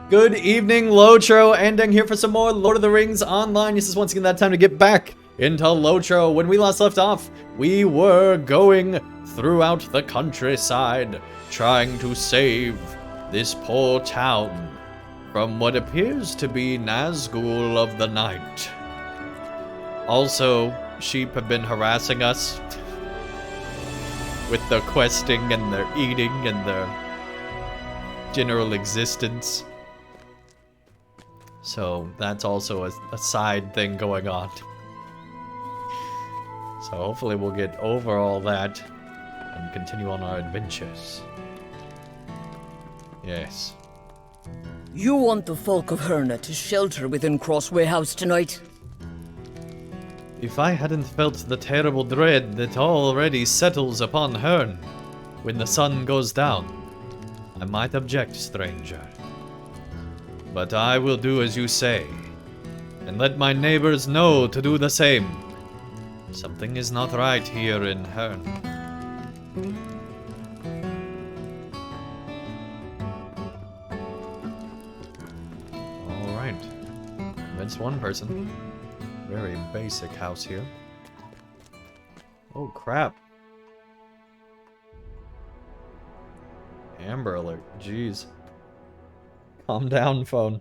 Good evening, LOTRO. Andang here for some more Lord of the Rings Online. This is once again that time to get back into LOTRO. When we last left off, we were going throughout the countryside, trying to save this poor town from what appears to be Nazgul of the Night. Also, sheep have been harassing us with their questing and their eating and their general existence. So that's also a side thing going on. So hopefully we'll get over all that and continue on our adventures. Yes. You want the folk of Herna to shelter within Crossway House tonight? If I hadn't felt the terrible dread that already settles upon Hern when the sun goes down, I might object, stranger. But I will do as you say, and let my neighbors know to do the same. Something is not right here in Hern. Alright. That's one person. Very basic house here. Oh crap. Amber alert, jeez. Calm down, phone.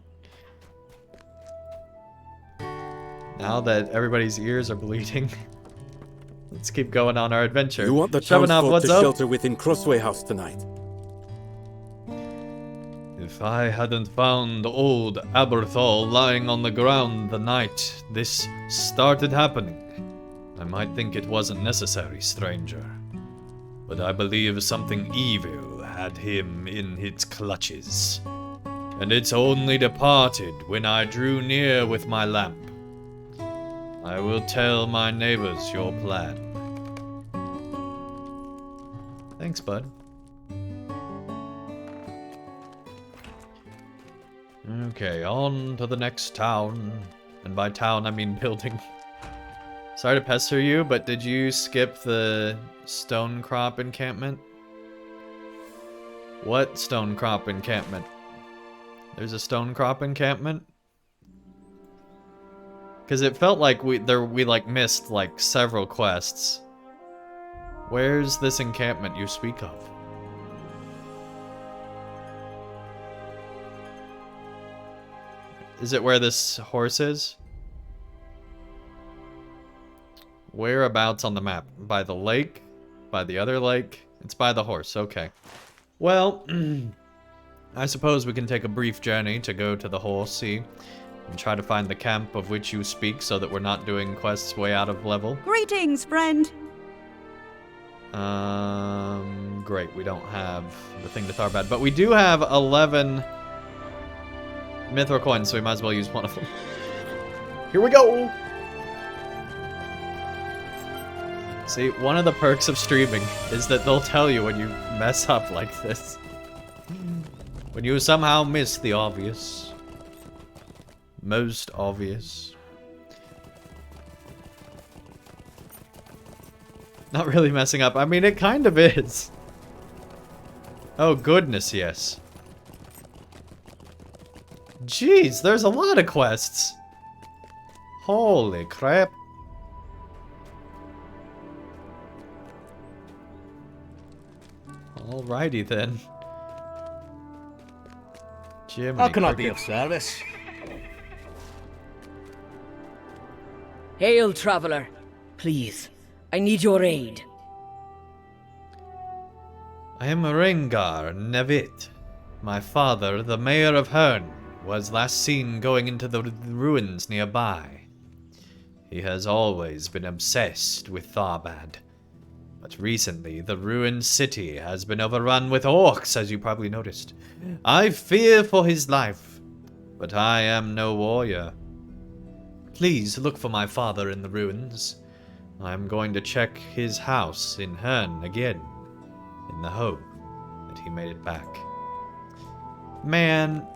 Now that everybody's ears are bleeding, let's keep going on our adventure. You want the Shoving off, townsfolk what's to up? shelter within Crossway House tonight. If I hadn't found old Aberthal lying on the ground the night this started happening, I might think it wasn't necessary, stranger. But I believe something evil had him in its clutches. And it's only departed when I drew near with my lamp. I will tell my neighbors your plan. Thanks, bud. Okay, on to the next town. And by town, I mean building. Sorry to pester you, but did you skip the stone crop encampment? What stone crop encampment? There's a stone crop encampment? Because it felt like we missed like several quests. Where's this encampment you speak of? Is it where this horse is? Whereabouts on the map? By the lake? By the other lake? It's by the horse, okay. Well, I suppose we can take a brief journey to go to the Horsey and try to find the camp of which you speak so that we're not doing quests way out of level. Greetings, friend. Great, we don't have the thing to Tharbad, but we do have 11 Mithril coins, so we might as well use one of them. Here we go! See, one of the perks of streaming is that they'll tell you when you mess up like this. When you somehow miss the obvious. Most obvious. Not really messing up. I mean, it kind of is. Oh, goodness, yes. Jeez, there's a lot of quests. Holy crap. Alrighty then. Jiminy How can I be cricket. of service? Hail, traveler. Please, I need your aid. I am Rengar Nevit. My father, the mayor of Hern, was last seen going into the ruins nearby. He has always been obsessed with Tharbad. But recently, the ruined city has been overrun with orcs, as you probably noticed. I fear for his life, but I am no warrior. Please look for my father in the ruins. I am going to check his house in Hern again, in the hope that he made it back. Man,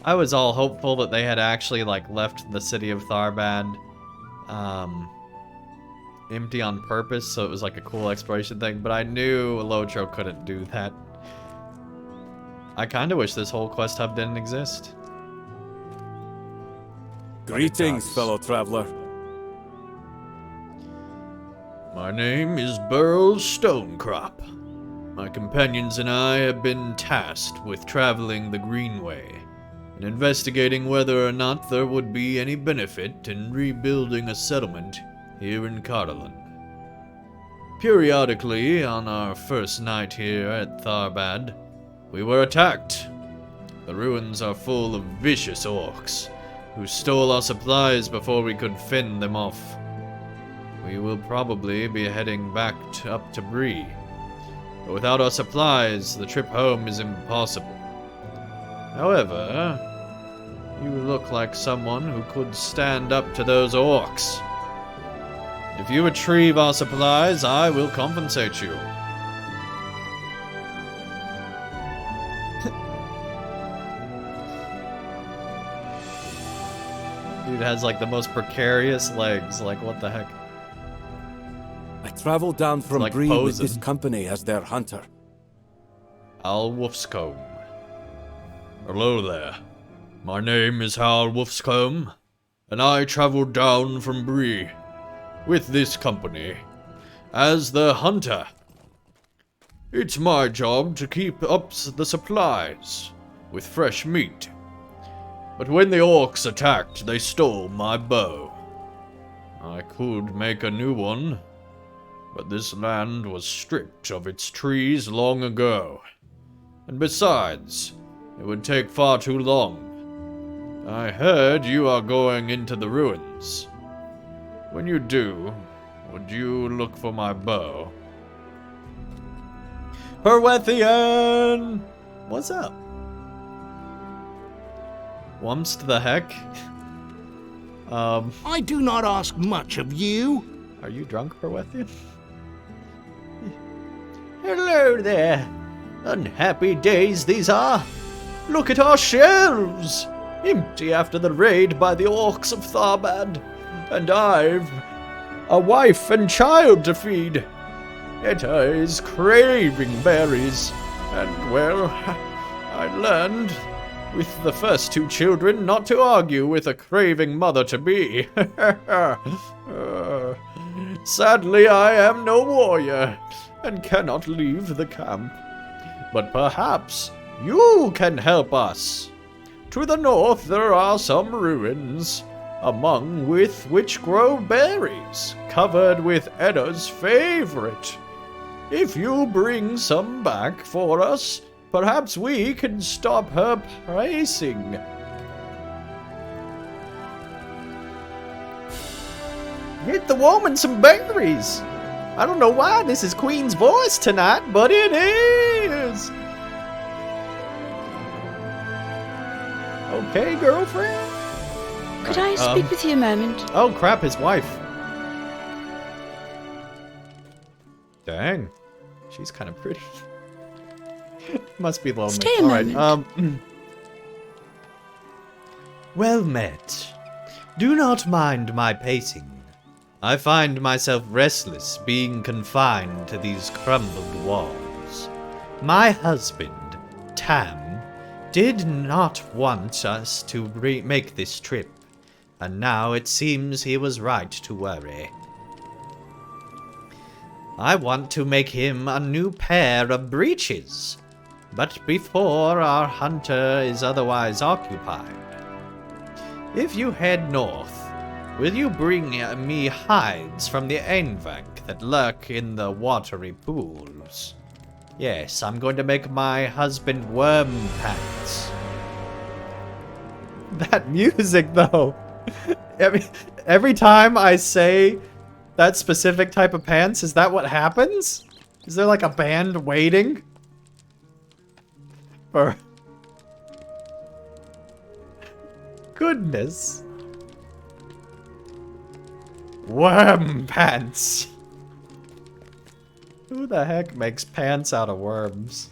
I was all hopeful that they had actually left the city of Tharbad empty on purpose, so it was like a cool exploration thing, but I knew LOTRO couldn't do that. I kinda wish this whole quest hub didn't exist. Greetings, does. fellow traveler. My name is Burl Stonecrop. My companions and I have been tasked with traveling the Greenway and investigating whether or not there would be any benefit in rebuilding a settlement here in Cardolan. Periodically, on our first night here at Tharbad, we were attacked. The ruins are full of vicious orcs who stole our supplies before we could fend them off. We will probably be heading back up to Bree. But without our supplies, the trip home is impossible. However, you look like someone who could stand up to those orcs. If you retrieve our supplies, I will compensate you. Dude has like the most precarious legs, like what the heck? I traveled down from like Bree with posing. this company as their hunter. Hal Wolfscombe. Hello there. My name is Hal Wolfscombe, and I traveled down from Bree with this company as the hunter. It's my job to keep up the supplies with fresh meat. But when the orcs attacked, they stole my bow. I could make a new one, but this land was stripped of its trees long ago. And besides, it would take far too long. I heard you are going into the ruins. When you do, would you look for my bow? Herwethian! What's up? Wumst the heck? I do not ask much of you. Are you drunk, Herwethian? Hello there. Unhappy days these are. Look at our shelves. Empty after the raid by the orcs of Tharbad. And I've a wife and child to feed. Etta is craving berries. And, well, I learned with the first two children not to argue with a craving mother-to-be. Sadly, I am no warrior and cannot leave the camp. But perhaps you can help us. To the north there are some ruins, among which grow berries, covered with Edda's favorite. If you bring some back for us, perhaps we can stop her praising. Get the woman some berries. I don't know why this is Queen's voice tonight, but it is. Okay, girlfriend. Could I speak with you a moment? Oh crap, his wife. Dang. She's kind of pretty. Must be lonely. Stay a moment. Well met. Do not mind my pacing. I find myself restless being confined to these crumbled walls. My husband, Tam, did not want us to make this trip, and now it seems he was right to worry. I want to make him a new pair of breeches, but before our hunter is otherwise occupied. If you head north, will you bring me hides from the Andang that lurk in the watery pools? Yes, I'm going to make my husband worm pants. That music, though. Every time I say that specific type of pants, is that what happens? Is there like a band waiting? Or... Goodness. Worm pants. Who the heck makes pants out of worms?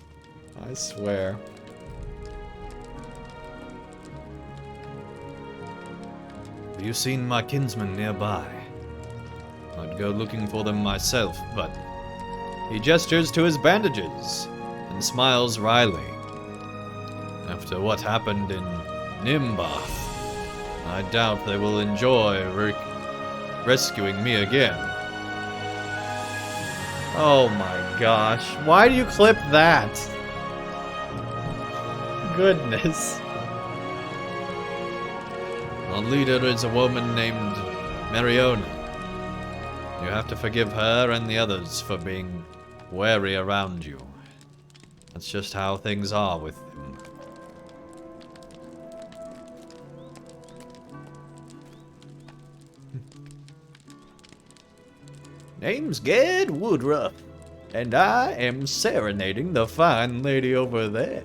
I swear. Have you seen my kinsman nearby? I'd go looking for them myself, but He gestures to his bandages and smiles wryly. After what happened in Nimbath, I doubt they will enjoy rescuing me again. Oh my gosh. Why do you clip that? Goodness. Our leader is a woman named Mariona. You have to forgive her and the others for being wary around you. That's just how things are with them. Name's Ged Woodruff, and I am serenading the fine lady over there.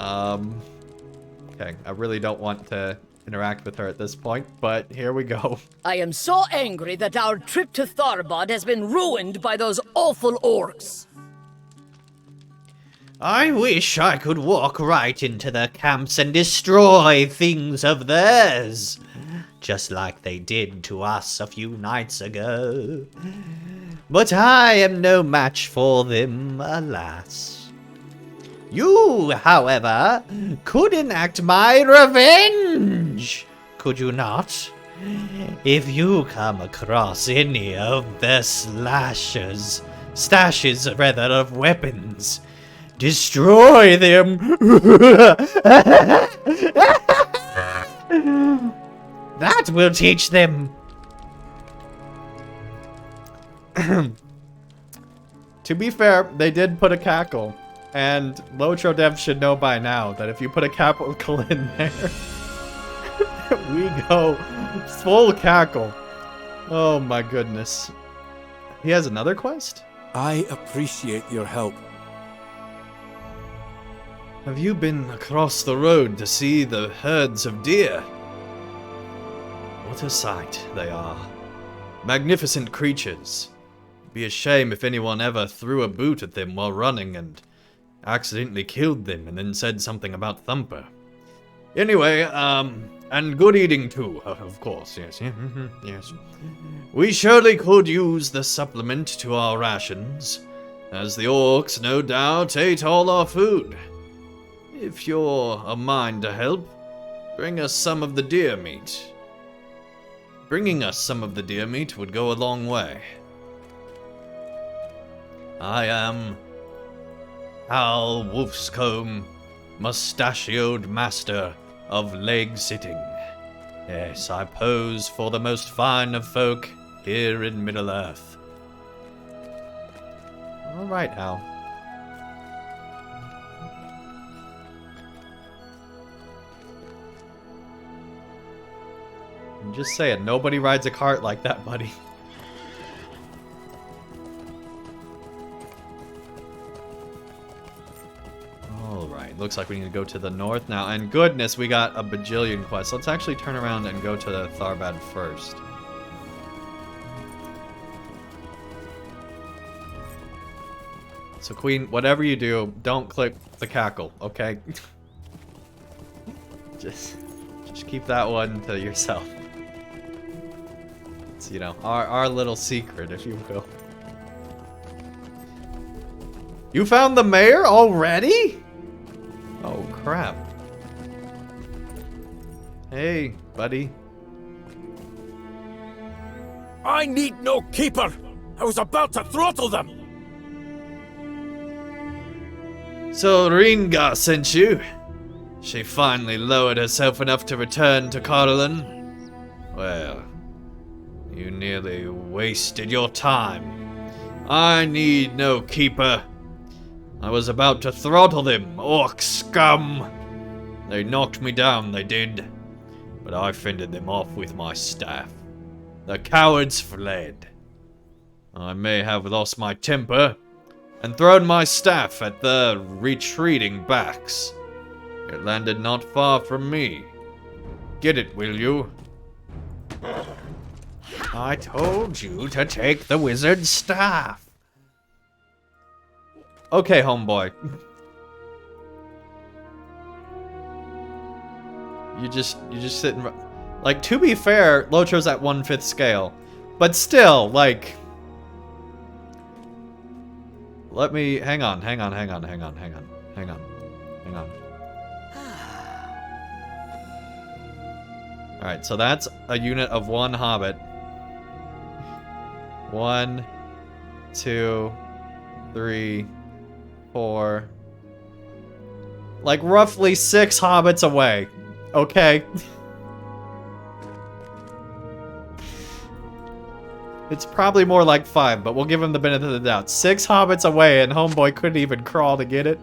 Okay, I really don't want to interact with her at this point, but here we go. I am so angry that our trip to Tharbad has been ruined by those awful orcs. I wish I could walk right into their camps and destroy things of theirs, just like they did to us a few nights ago. But I am no match for them, alas. You, however, could enact my revenge, could you not? If you come across any of their stashes of weapons, destroy them. That will teach them. To be fair, they did put a cackle. And LOTRO devs should know by now that if you put a cackle in there, we go full cackle. Oh my goodness. He has another quest? I appreciate your help. Have you been across the road to see the herds of deer? What a sight they are. Magnificent creatures. Be a shame if anyone ever threw a boot at them while running and accidentally killed them and then said something about Thumper. Anyway, and good eating too, of course, yes, yes. We surely could use the supplement to our rations, as the orcs no doubt ate all our food. If you're a mind to help, bring us some of the deer meat. Bringing us some of the deer meat would go a long way. I am Hal Wolfscombe, mustachioed master of leg sitting. Yes, I pose for the most fine of folk here in Middle-earth. Alright, Hal. I'm just saying, nobody rides a cart like that, buddy. Alright, looks like we need to go to the north now. And goodness, we got a bajillion quests. Let's actually turn around and go to the Tharbad first. So Queen, whatever you do, don't click the cackle, okay? Just keep that one to yourself. It's, you know, our little secret, if you will. You found the mayor already? Oh, crap. Hey, buddy. I need no keeper! I was about to throttle them! So Ringa sent you? She finally lowered herself enough to return to Carlin? Well, you nearly wasted your time. I need no keeper. I was about to throttle them, orc scum. They knocked me down, they did. But I fended them off with my staff. The cowards fled. I may have lost my temper and thrown my staff at the retreating backs. It landed not far from me. Get it, will you? I told you to take the wizard's staff. Okay, homeboy. You just sit and... Like, to be fair, LOTRO's at 1/5 scale. But still, like... Let me... Hang on. Hang on. Alright, so that's a unit of 1 hobbit. 1, 2, 3, 4. Like roughly 6 hobbits away. Okay. It's probably more like 5, but we'll give him the benefit of the doubt. 6 hobbits away, and homeboy couldn't even crawl to get it.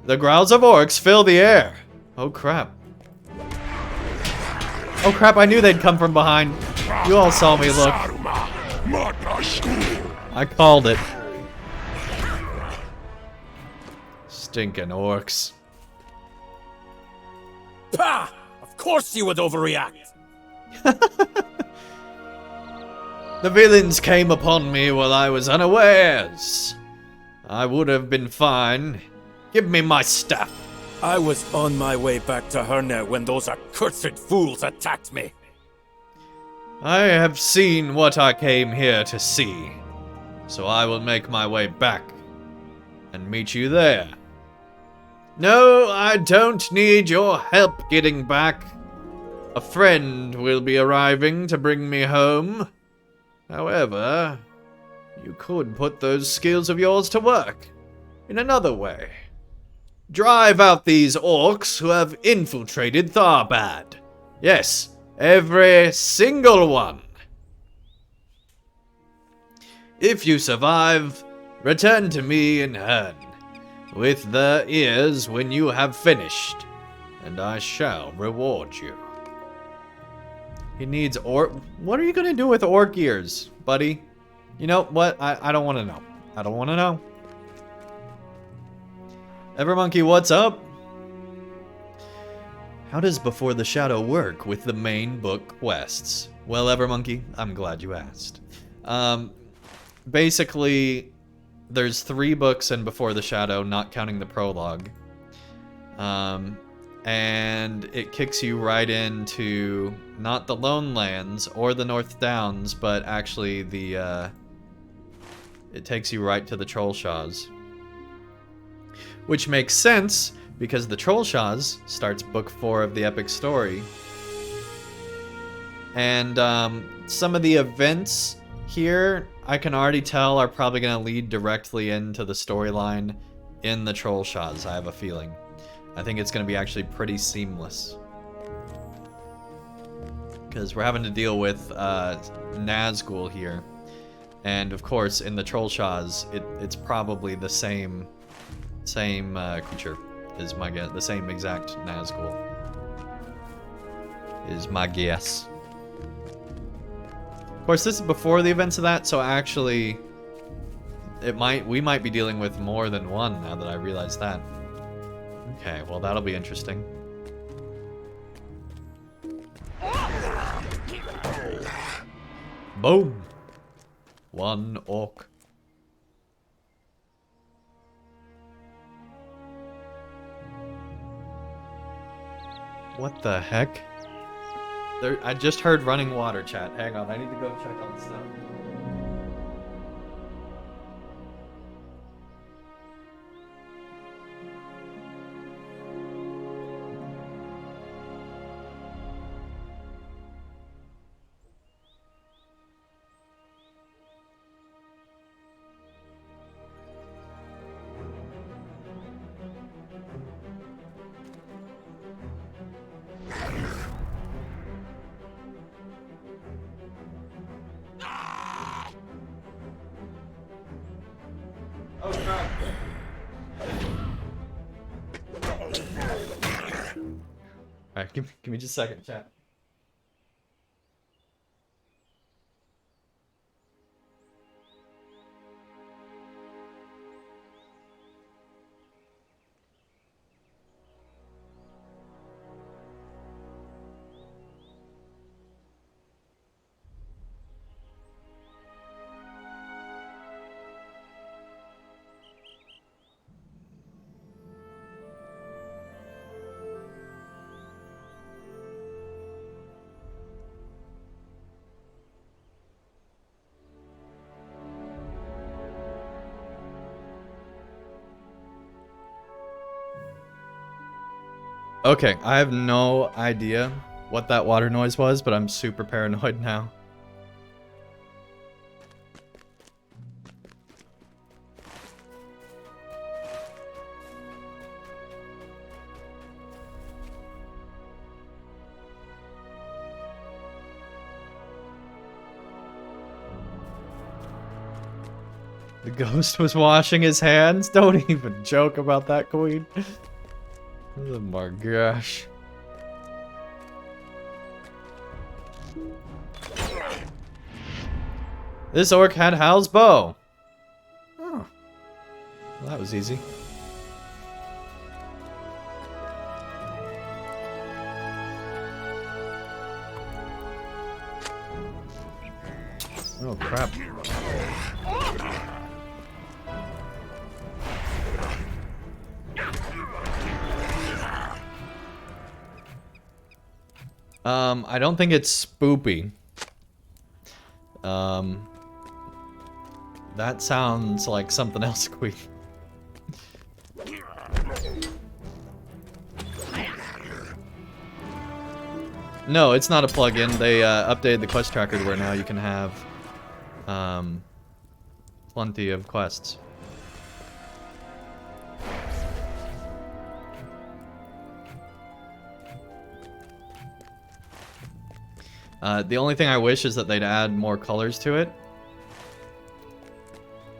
The growls of orcs fill the air. Oh crap. Oh crap, I knew they'd come from behind. You all saw me look. I called it. Stinking orcs. Pah! Of course you would overreact. The villains came upon me while I was unawares. I would have been fine. Give me my staff. I was on my way back to Herne when those accursed fools attacked me. I have seen what I came here to see, so I will make my way back and meet you there. No, I don't need your help getting back. A friend will be arriving to bring me home. However, you could put those skills of yours to work in another way. Drive out these orcs who have infiltrated Tharbad. Yes, every single one. If you survive, return to me in Herne, with the ears when you have finished, and I shall reward you. He needs orc. What are you gonna do with orc ears, buddy? You know what? I don't want to know. I don't want to know. Evermonkey, what's up? How does Before the Shadow work with the main book quests? Well, Evermonkey, I'm glad you asked. Basically, there's 3 books in Before the Shadow, not counting the prologue. And it kicks you right into not the Lone Lands or the North Downs, but actually the it takes you right to the Trollshaws. Which makes sense because the Trollshaws starts book 4 of the epic story. And some of the events here I can already tell are probably going to lead directly into the storyline in the Trollshaws, I have a feeling. I think it's going to be actually pretty seamless. Because we're having to deal with Nazgul here. And of course, in the Trollshaws, it's probably the same creature, is my guess. The same exact Nazgul, is my guess. Of course, this is before the events of that, so actually, we might be dealing with more than one now that I realize that. Okay, well that'll be interesting. Boom! 1 orc. What the heck? I just heard running water, chat. Hang on, I need to go check on stuff. Alright, give me just a second, chat. Okay, I have no idea what that water noise was, but I'm super paranoid now. The ghost was washing his hands? Don't even joke about that, Queen. Oh my gosh. This orc had Hal's bow. Oh. Well, that was easy. Oh crap. I don't think it's spoopy. That sounds like something else, Queen. No, it's not a plugin. They updated the quest tracker to where now you can have plenty of quests. The only thing I wish is that they'd add more colors to it.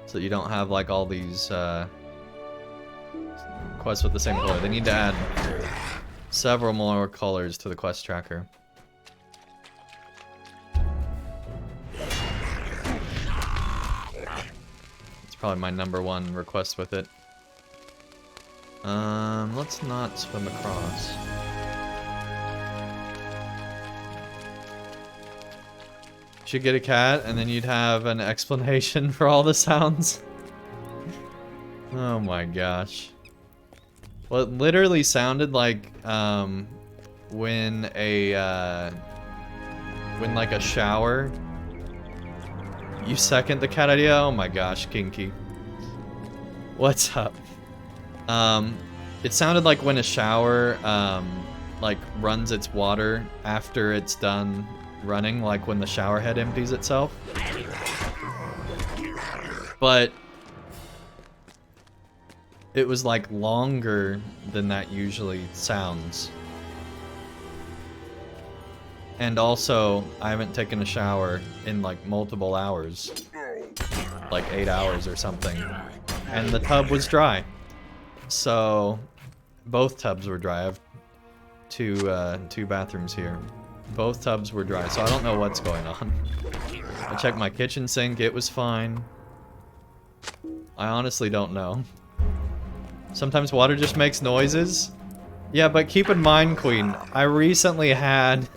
So that you don't have like all these quests with the same color. They need to add several more colors to the quest tracker. It's probably my #1 request with it. Let's not swim across. Should get a cat, and then you'd have an explanation for all the sounds. Oh my gosh. Well, it literally sounded like when like a shower. You second the cat idea? Oh my gosh, kinky. What's up? It sounded like when a shower like runs its water after it's done running, like when the shower head empties itself. But it was like longer than that usually sounds. And also, I haven't taken a shower in like multiple hours. Like 8 hours or something. And the tub was dry. So, both tubs were dry. I have two bathrooms here. Both tubs were dry, so I don't know what's going on. I checked my kitchen sink, it was fine. I honestly don't know. Sometimes water just makes noises. Yeah, but keep in mind, Queen, I recently had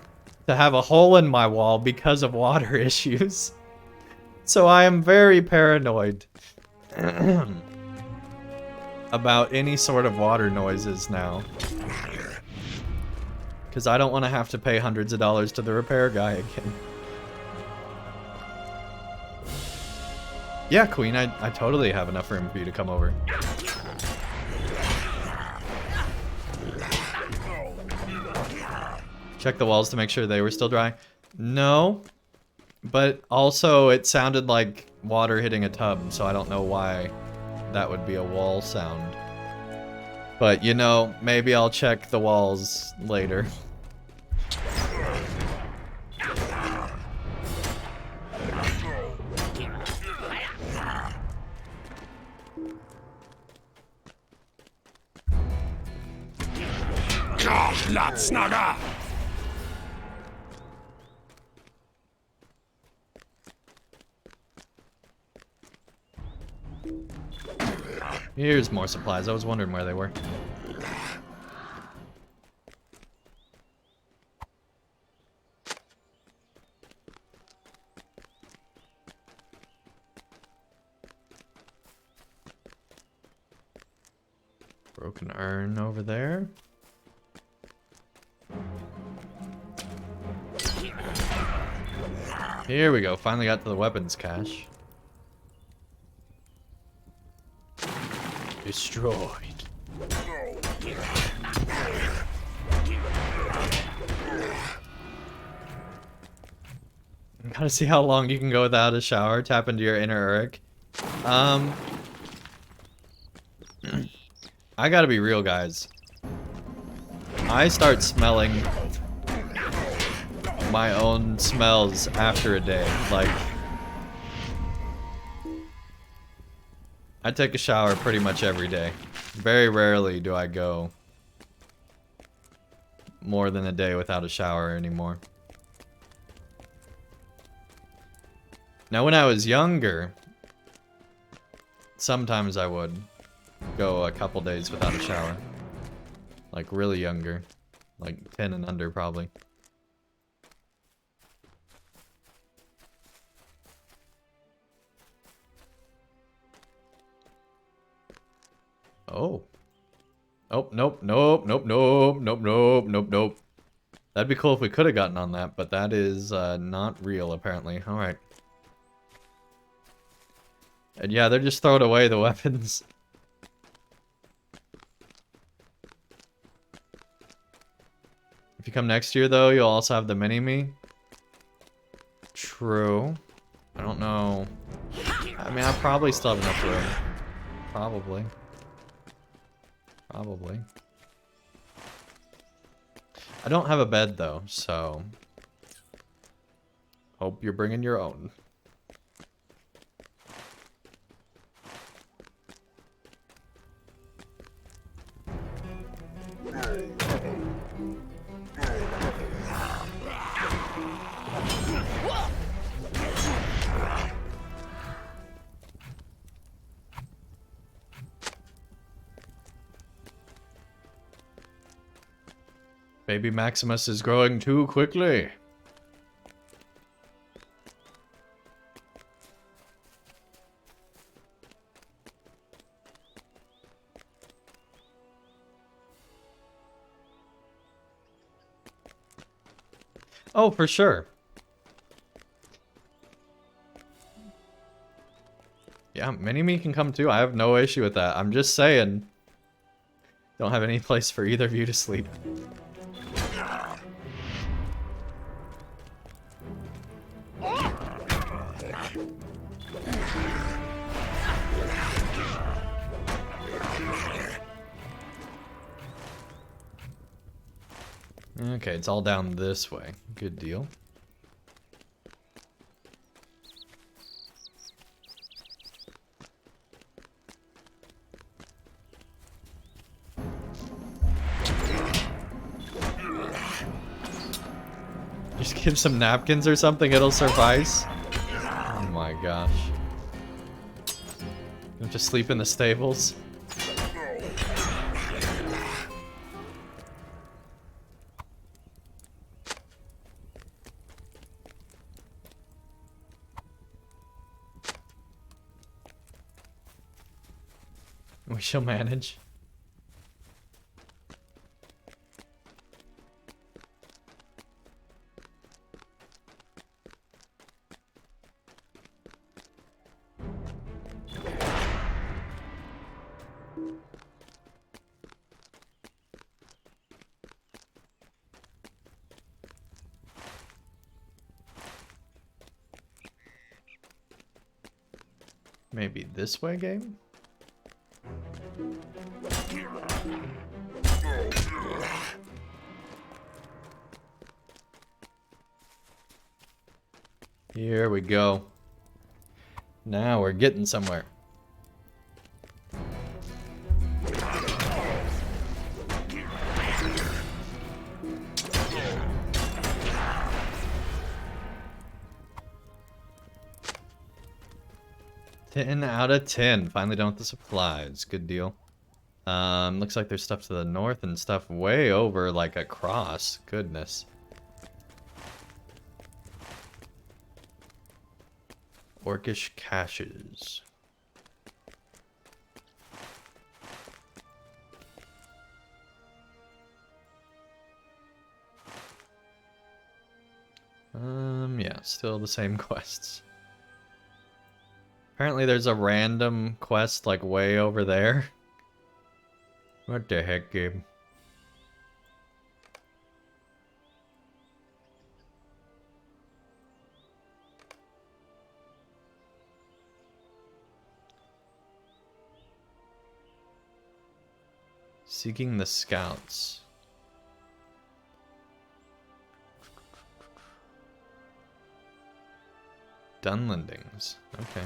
to have a hole in my wall because of water issues. So I am very paranoid about any sort of water noises now. Because I don't want to have to pay hundreds of dollars to the repair guy again. Yeah, Queen, I totally have enough room for you to come over. Check the walls to make sure they were still dry. No, but also it sounded like water hitting a tub, so I don't know why that would be a wall sound. But, you know, maybe I'll check the walls later. Let's snugger! Here's more supplies. I was wondering where they were. Broken urn over there. Here we go. Finally got to the weapons cache. Destroyed. Gotta see how long you can go without a shower. Tap into your inner Uruk. I gotta be real, guys. I start smelling my own smells after a day. Like, I take a shower pretty much every day. Very rarely do I go more than a day without a shower anymore. Now, when I was younger, sometimes I would go a couple days without a shower. Like, really younger. Like, 10 and under, probably. Oh. Oh, nope, nope, nope, nope, nope, nope, nope, nope. That'd be cool if we could have gotten on that, but that is not real, apparently. Alright. And yeah, they're just throwing away the weapons. If you come next year, though, you'll also have the mini-me. True. I don't know. I mean, I probably still have enough room. Probably. Probably. I don't have a bed, though, so... Hope you're bringing your own. Baby Maximus is growing too quickly. Oh, for sure. Yeah, Mini-Me can come too. I have no issue with that. I'm just saying, don't have any place for either of you to sleep. Okay, it's all down this way. Good deal. Just give some napkins or something, it'll suffice. Oh my gosh. You have to sleep in the stables? We shall manage. Maybe this way, game? Here we go. Now we're getting somewhere. Ten out of 10. Finally done with the supplies. Good deal. Looks like there's stuff to the north and stuff way over, like, across. Goodness. Orcish caches. Yeah, still the same quests. Apparently there's a random quest, like, way over there. What the heck, game? Seeking the scouts. Dunlendings. Okay.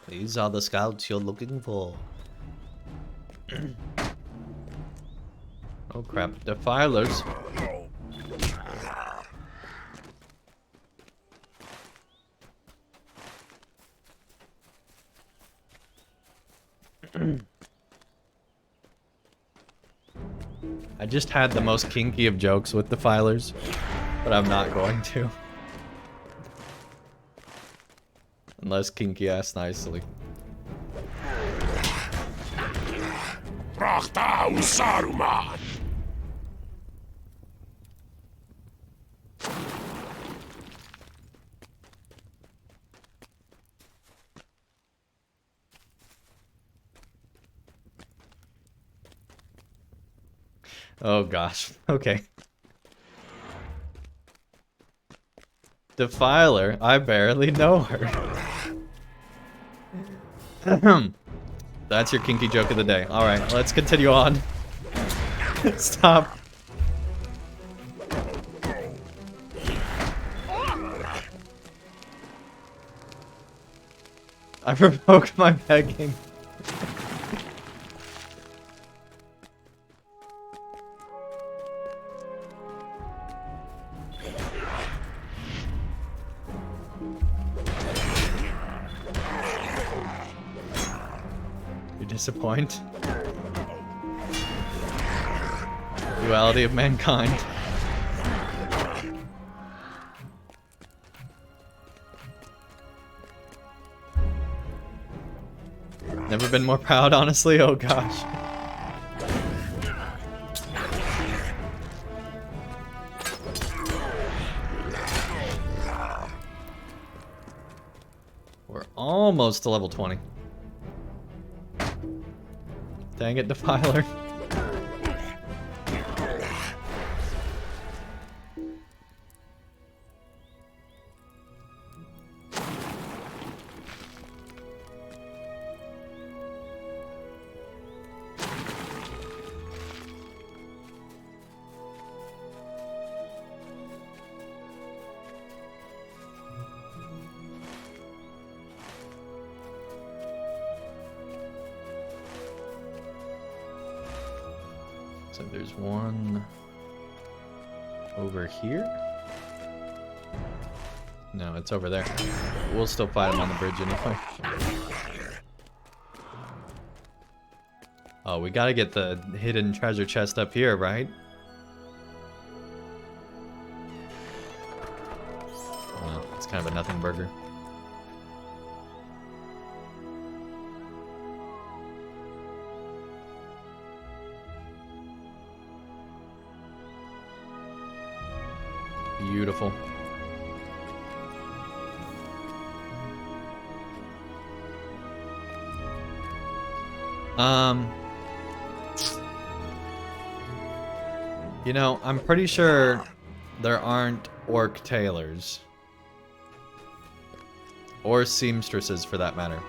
These are the scouts you're looking for. Oh crap, defilers. I just had the most kinky of jokes with defilers, but I'm not going to. Unless Kinky asks nicely. Rahtau Saruman! Oh gosh. Okay. Defiler, I barely know her. That's your kinky joke of the day. Alright, let's continue on. Stop. I provoked my begging. Disappoint. Duality of mankind. Never been more proud, honestly. Oh gosh. We're almost to level 20. Dang it, Defiler. So there's one over here. No, it's over there. We'll still fight him on the bridge anyway. Oh, we gotta get the hidden treasure chest up here, right? Well, it's kind of a nothing burger. Beautiful. You know, I'm pretty sure there aren't orc tailors. Or seamstresses, for that matter.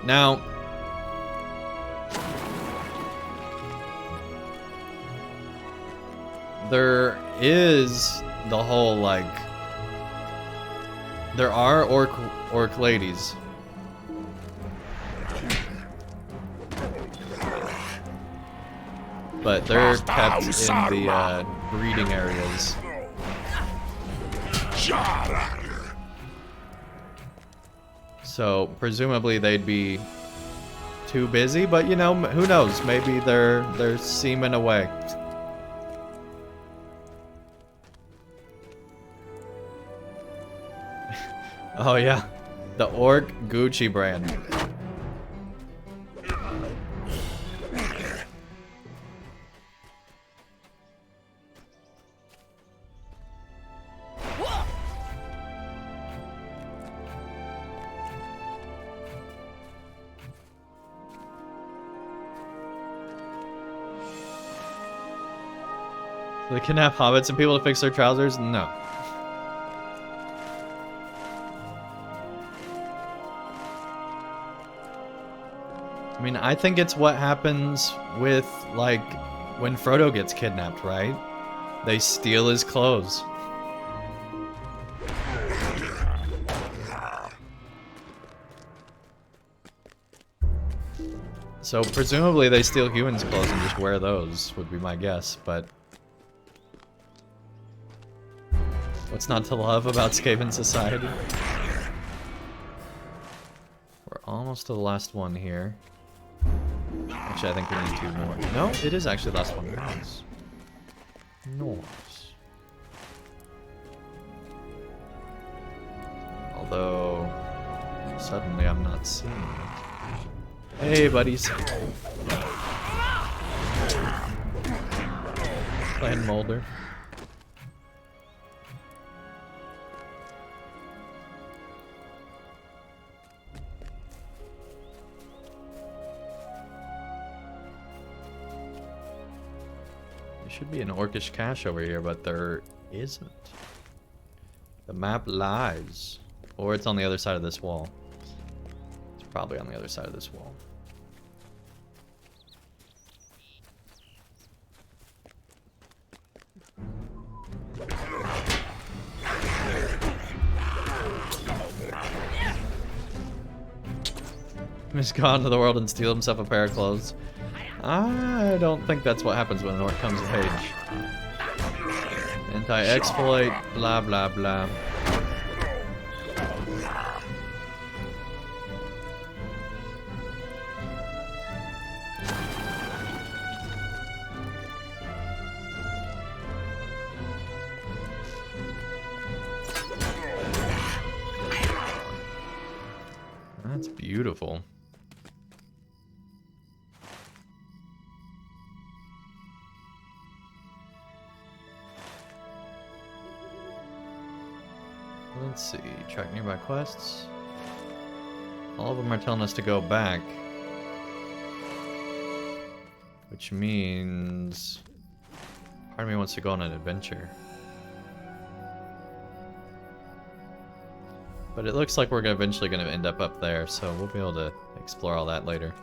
Now, there is the whole, like, there are orc ladies. But they're kept in the breeding areas. So presumably they'd be too busy, but you know, who knows? Maybe they're seeming away. Oh yeah, the orc Gucci brand. They kidnap hobbits and people to fix their trousers? No. I mean, I think it's what happens with, like, when Frodo gets kidnapped, right? They steal his clothes. So presumably they steal humans' clothes and just wear those, would be my guess, but... What's not to love about Skaven society? We're almost to the last one here. Actually, I think we need 2 more. No, it is actually the last one. Nice. Nice. Although, suddenly I'm not seeing it. Hey, buddies. Playing Molder. There should be an orcish cache over here, but there isn't. The map lies. Or it's on the other side of this wall. It's probably on the other side of this wall. He's gone to the world and steal himself a pair of clothes. I don't think that's what happens when an orc comes of age. Anti-exploit, blah blah blah. That's beautiful. Let's see, track nearby quests. All of them are telling us to go back. Which means... part of me wants to go on an adventure. But it looks like we're eventually going to end up there, so we'll be able to explore all that later.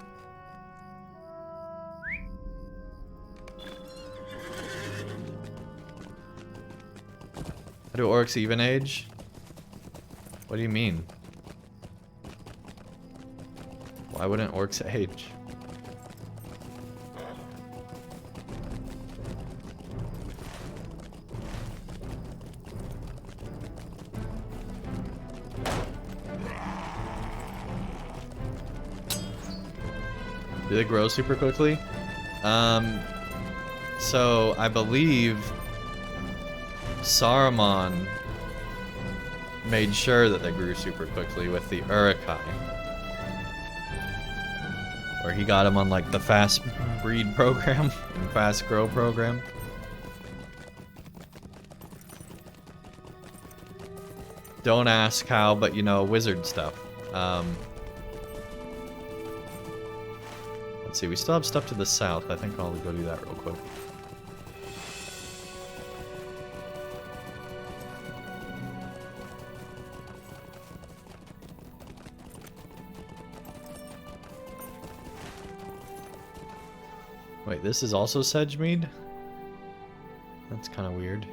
How do orcs even age? What do you mean? Why wouldn't orcs age? Do they grow super quickly? So I believe Saruman made sure that they grew super quickly with the Uruk-hai. Where he got them on like the fast breed program and fast grow program. Don't ask how, but you know, wizard stuff. Let's see, we still have stuff to the south. I think I'll go do that real quick. Wait, this is also Sedgemead? That's kind of weird.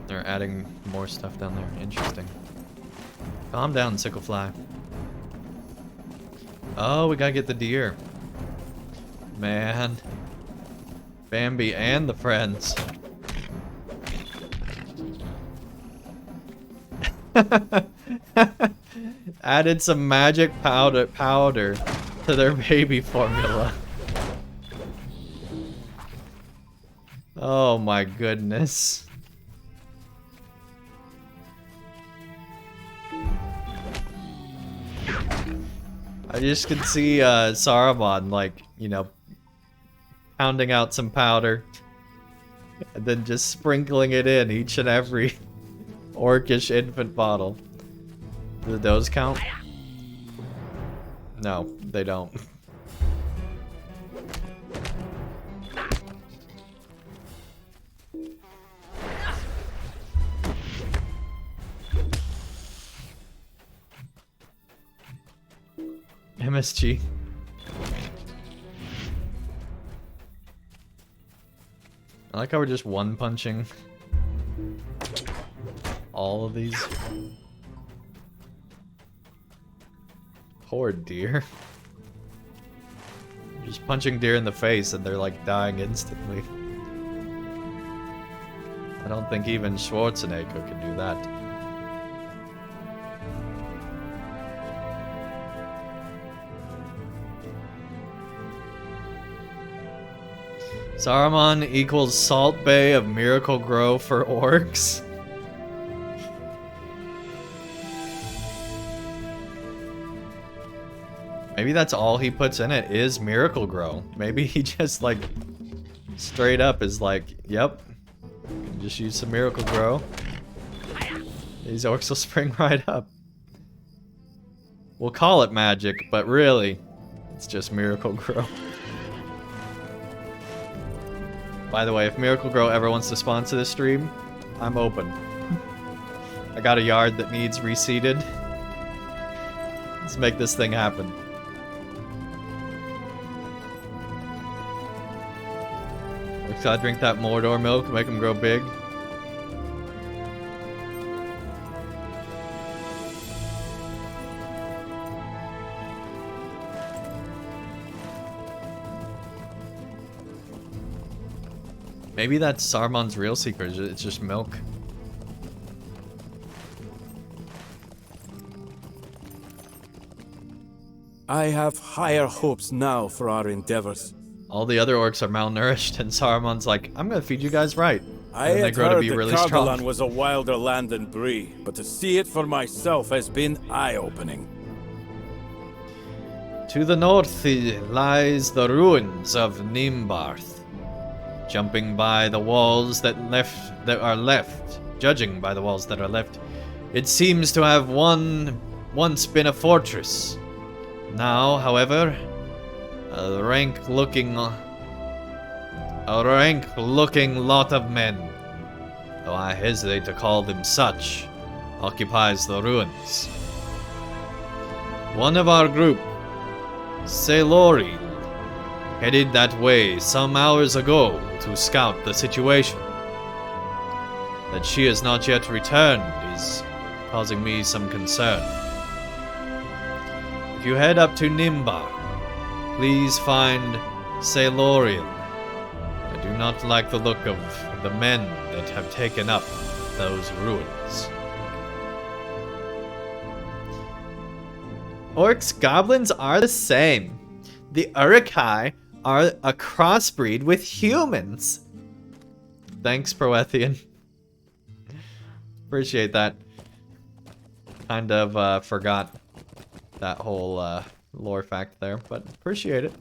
They're adding more stuff down there. Interesting. Calm down, Sicklefly. Oh, we gotta get the deer. Man. Bambi and the friends. Added some magic powder to their baby formula. Oh my goodness. I just can see Saruman, like, you know, pounding out some powder and then just sprinkling it in each and every orcish infant bottle. Do those count? No, they don't. MSG. I like how we're just one-punching all of these. Poor deer. Just punching deer in the face and they're like dying instantly. I don't think even Schwarzenegger can do that. Saruman equals Salt Bay of Miracle Grow for orcs. Maybe that's all he puts in it is Miracle Grow. Maybe he just like straight up is like, yep, just use some Miracle Grow. These orcs will spring right up. We'll call it magic, but really, it's just Miracle Grow. By the way, if Miracle Grow ever wants to sponsor this stream, I'm open. I got a yard that needs reseeded. Let's make this thing happen. Gotta drink that Mordor milk, make them grow big. Maybe that's Saruman's real secret, it's just milk. I have higher hopes now for our endeavors. All the other orcs are malnourished, and Saruman's like, I'm gonna feed you guys right. I And they had grow to heard be that really Cardolan strong. was a wilder land than Bree, but to see it for myself has been eye-opening. To the north lies the ruins of Nimbarth. Jumping by the walls that are left, judging by the walls that are left, it seems to have once been a fortress. Now, however, a rank-looking lot of men, though I hesitate to call them such, occupies the ruins. One of our group, Sailoril, headed that way some hours ago to scout the situation. That she has not yet returned is causing me some concern. If you head up to Nimbar, please find Sailoril. I do not like the look of the men that have taken up those ruins. Orcs, goblins are the same. The Uruk-hai are a crossbreed with humans. Thanks, Proethian. Appreciate that. Kind of forgot that whole lore fact there, but appreciate it.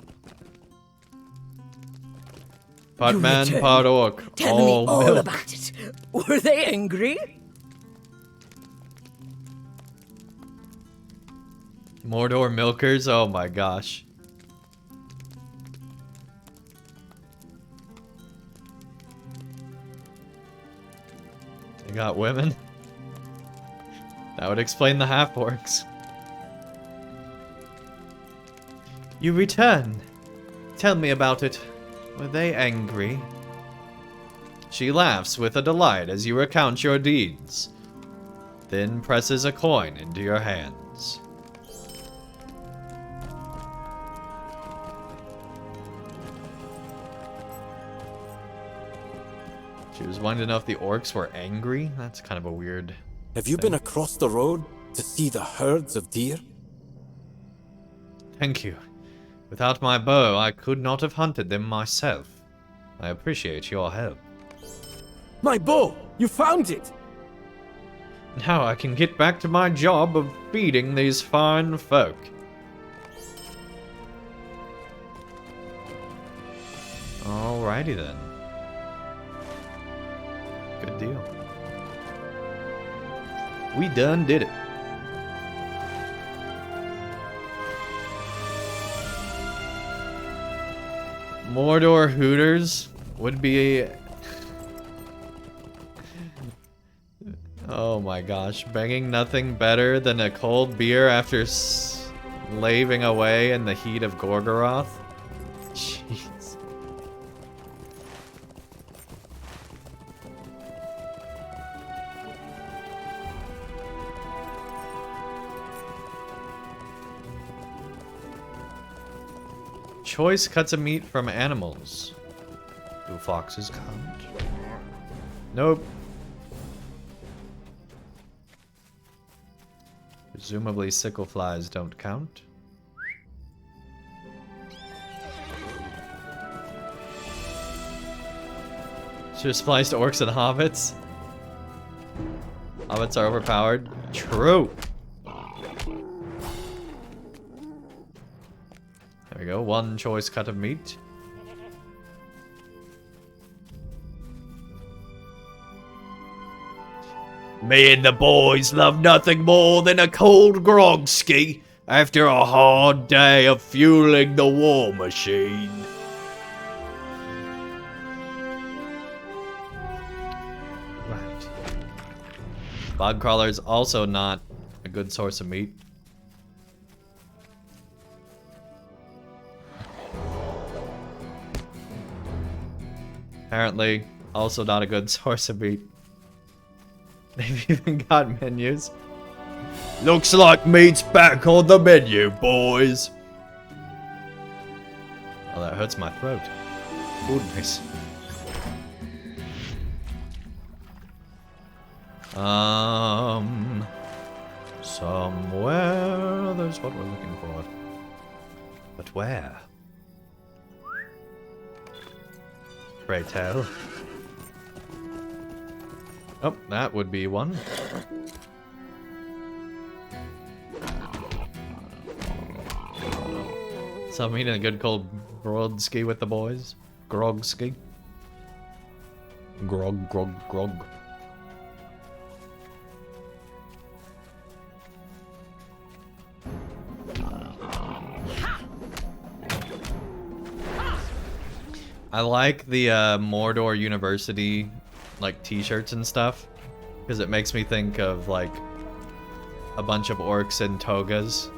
Part man, returned. part orc. Tell me all milk. about it. Were they angry? Mordor milkers? Oh my gosh. They got women? That would explain the half-orcs. You return. Tell me about it. Were they angry? She laughs with a delight as you recount your deeds, then presses a coin into your hands. She was wanting to know if the orcs were angry? That's kind of a weird... Have you been across the road to see the herds of deer? Thank you. Without my bow, I could not have hunted them myself. I appreciate your help. My bow! You found it! Now I can get back to my job of feeding these fine folk. Alrighty then. Good deal. We done did it. Mordor Hooters would be... Oh my gosh, banging nothing better than a cold beer after laving away in the heat of Gorgoroth. Jeez. Choice cuts of meat from animals. Do foxes count? Nope. Presumably sickle flies don't count. Should have spliced orcs and hobbits. Hobbits are overpowered. True. There we go, one choice cut of meat. Me and the boys love nothing more than a cold grogski after a hard day of fueling the war machine. Right. Bog crawler's also not a good source of meat. Apparently, also not a good source of meat. They've even got menus. Looks like meat's back on the menu, boys. Oh, that hurts my throat. Goodness. Somewhere there's what we're looking for. But where? Pray tell. Oh, that would be one. So I'm eating a good cold Brodski with the boys. Grogski. Grog, grog, grog. I like the Mordor University like t-shirts and stuff because it makes me think of like a bunch of orcs in togas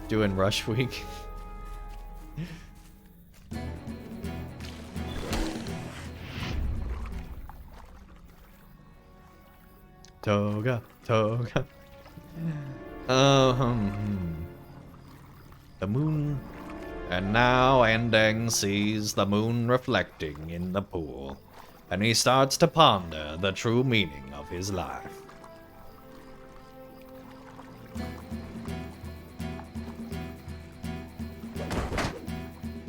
doing Rush Week. Toga, toga. The moon. And now Andang sees the moon reflecting in the pool, and he starts to ponder the true meaning of his life.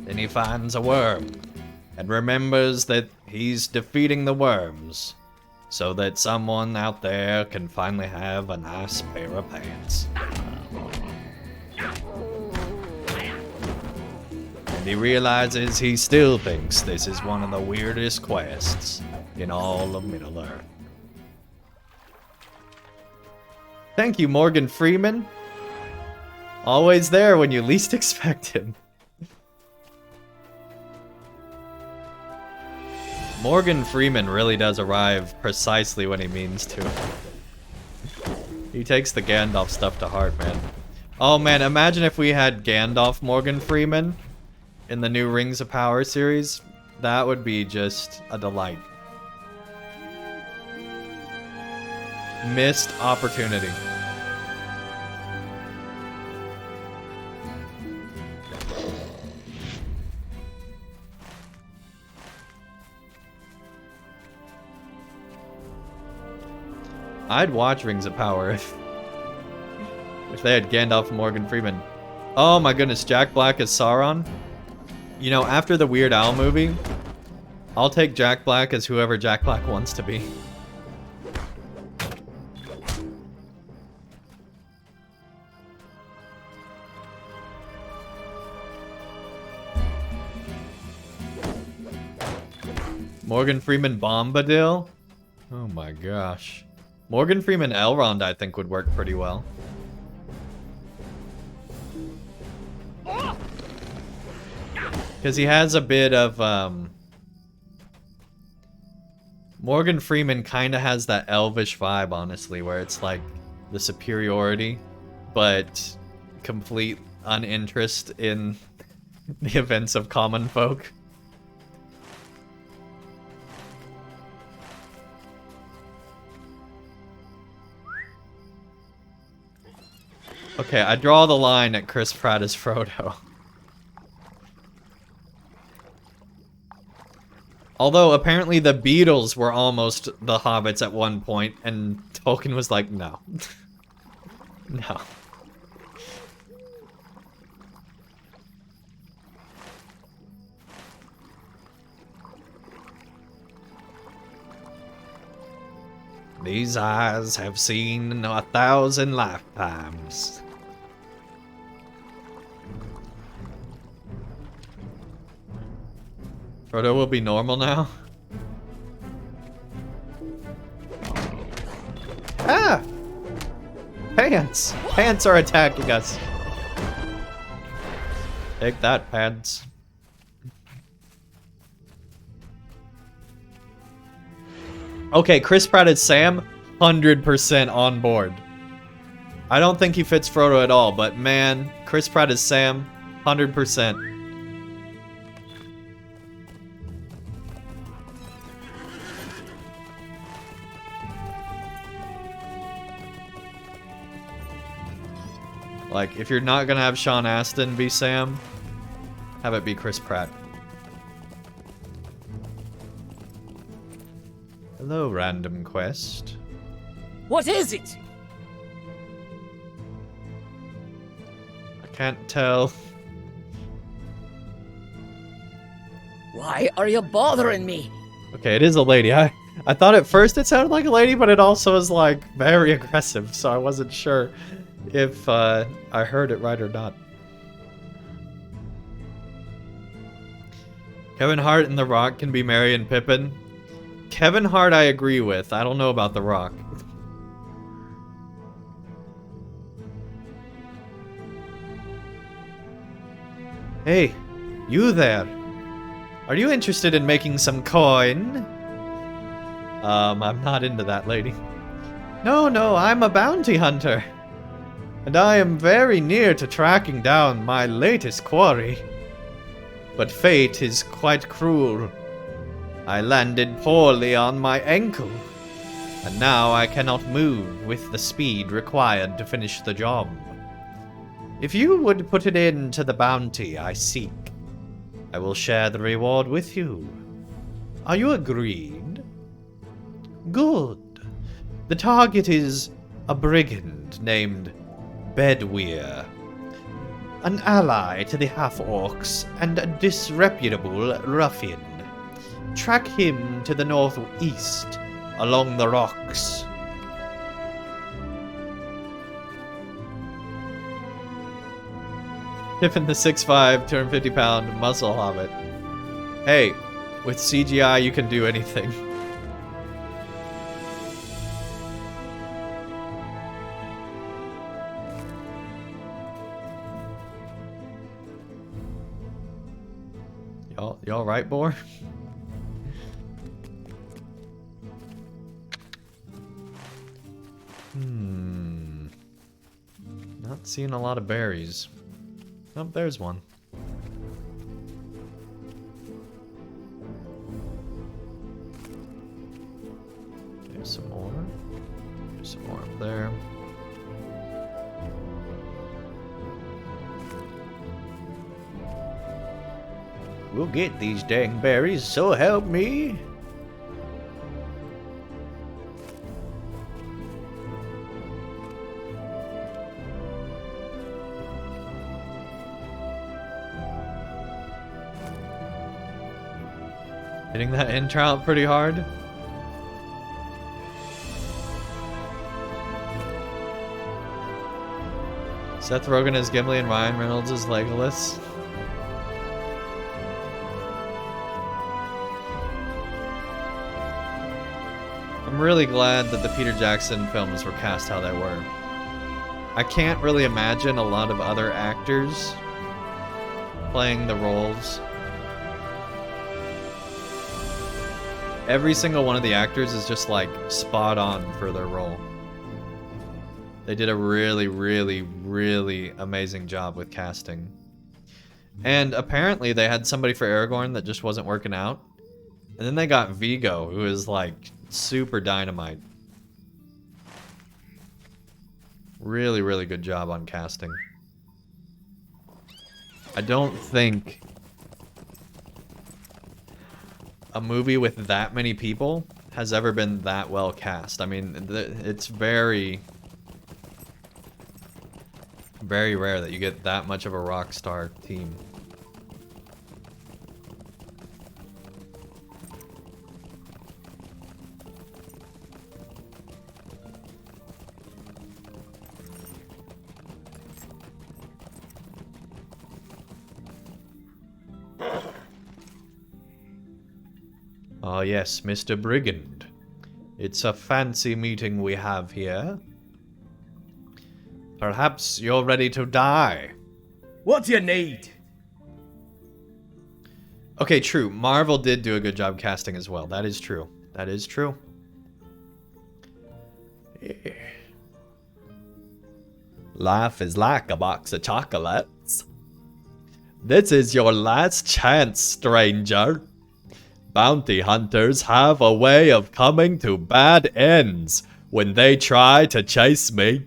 Then he finds a worm, and remembers that he's defeating the worms, so that someone out there can finally have a nice pair of pants. And he realizes he still thinks this is one of the weirdest quests in all of Middle-earth. Thank you, Morgan Freeman. Always there when you least expect him. Morgan Freeman really does arrive precisely when he means to. He takes the Gandalf stuff to heart, man. Oh man, imagine if we had Gandalf Morgan Freeman in the new Rings of Power series. That would be just a delight. Missed opportunity. I'd watch Rings of Power if they had Gandalf and Morgan Freeman. Oh my goodness, Jack Black as Sauron? You know, after the Weird Al movie, I'll take Jack Black as whoever Jack Black wants to be. Morgan Freeman Bombadil? Oh my gosh. Morgan Freeman Elrond I think would work pretty well. Because he has a bit of, Morgan Freeman kind of has that elvish vibe, honestly, where it's like the superiority, but complete uninterest in the events of common folk. Okay, I draw the line at Chris Pratt as Frodo. Although, apparently the Beatles were almost the Hobbits at one point, and Tolkien was like, no. No. These eyes have seen 1,000 lifetimes. Frodo will be normal now. Ah! Pants! Pants are attacking us. Take that, pants. Okay, Chris Pratt is Sam, 100% on board. I don't think he fits Frodo at all, but man, Chris Pratt is Sam, 100%. Like, if you're not gonna have Sean Astin be Sam, have it be Chris Pratt. Hello, random quest. What is it? I can't tell. Why are you bothering me? Okay, it is a lady. I thought at first it sounded like a lady, but it also is like very aggressive, so I wasn't sure if I heard it right or not. Kevin Hart and The Rock can be Merry and Pippin. Kevin Hart I agree with. I don't know about The Rock. Hey, you there. Are you interested in making some coin? I'm not into that, lady. No, I'm a bounty hunter. And I am very near to tracking down my latest quarry. But fate is quite cruel. I landed poorly on my ankle, and now I cannot move with the speed required to finish the job. If you would put it into the bounty I seek, I will share the reward with you. Are you agreed? Good. The target is a brigand named Bedweir, an ally to the half-orcs and a disreputable ruffian. Track him to the northeast, along the rocks. Pippin the 6'5", 250-pound muscle hobbit. Hey, with CGI you can do anything. Y'all right, Boar? Not seeing a lot of berries. Oh, there's one. There's some more. There's some more up there. We'll get these dang berries, so help me. Hitting that intro out pretty hard. Seth Rogen as Gimli and Ryan Reynolds as Legolas. I'm really glad that the Peter Jackson films were cast how they were. I can't really imagine a lot of other actors playing the roles. Every single one of the actors is just like spot on for their role. They did a really, really, really amazing job with casting. And apparently they had somebody for Aragorn that just wasn't working out. And then they got Vigo, who is like super dynamite. Really, really good job on casting. I don't think a movie with that many people has ever been that well cast. I mean, it's very, very rare that you get that much of a rock star team. Ah yes, Mr. Brigand. It's a fancy meeting we have here. Perhaps you're ready to die. What do you need? Okay, true. Marvel did do a good job casting as well. That is true. That is true. Life is like a box of chocolates. This is your last chance, stranger. Bounty hunters have a way of coming to bad ends when they try to chase me.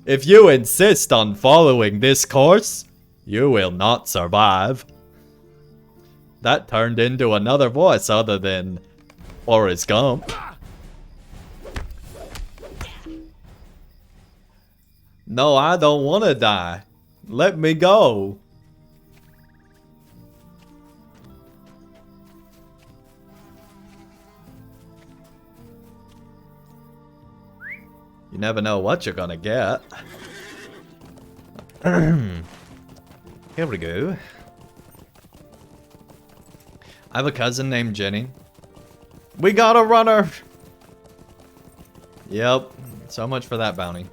If you insist on following this course, you will not survive. That turned into another voice other than Forrest Gump. No, I don't want to die. Let me go. You never know what you're gonna get. Here we go. I have a cousin named Jenny. We got a runner! Yep, so much for that bounty.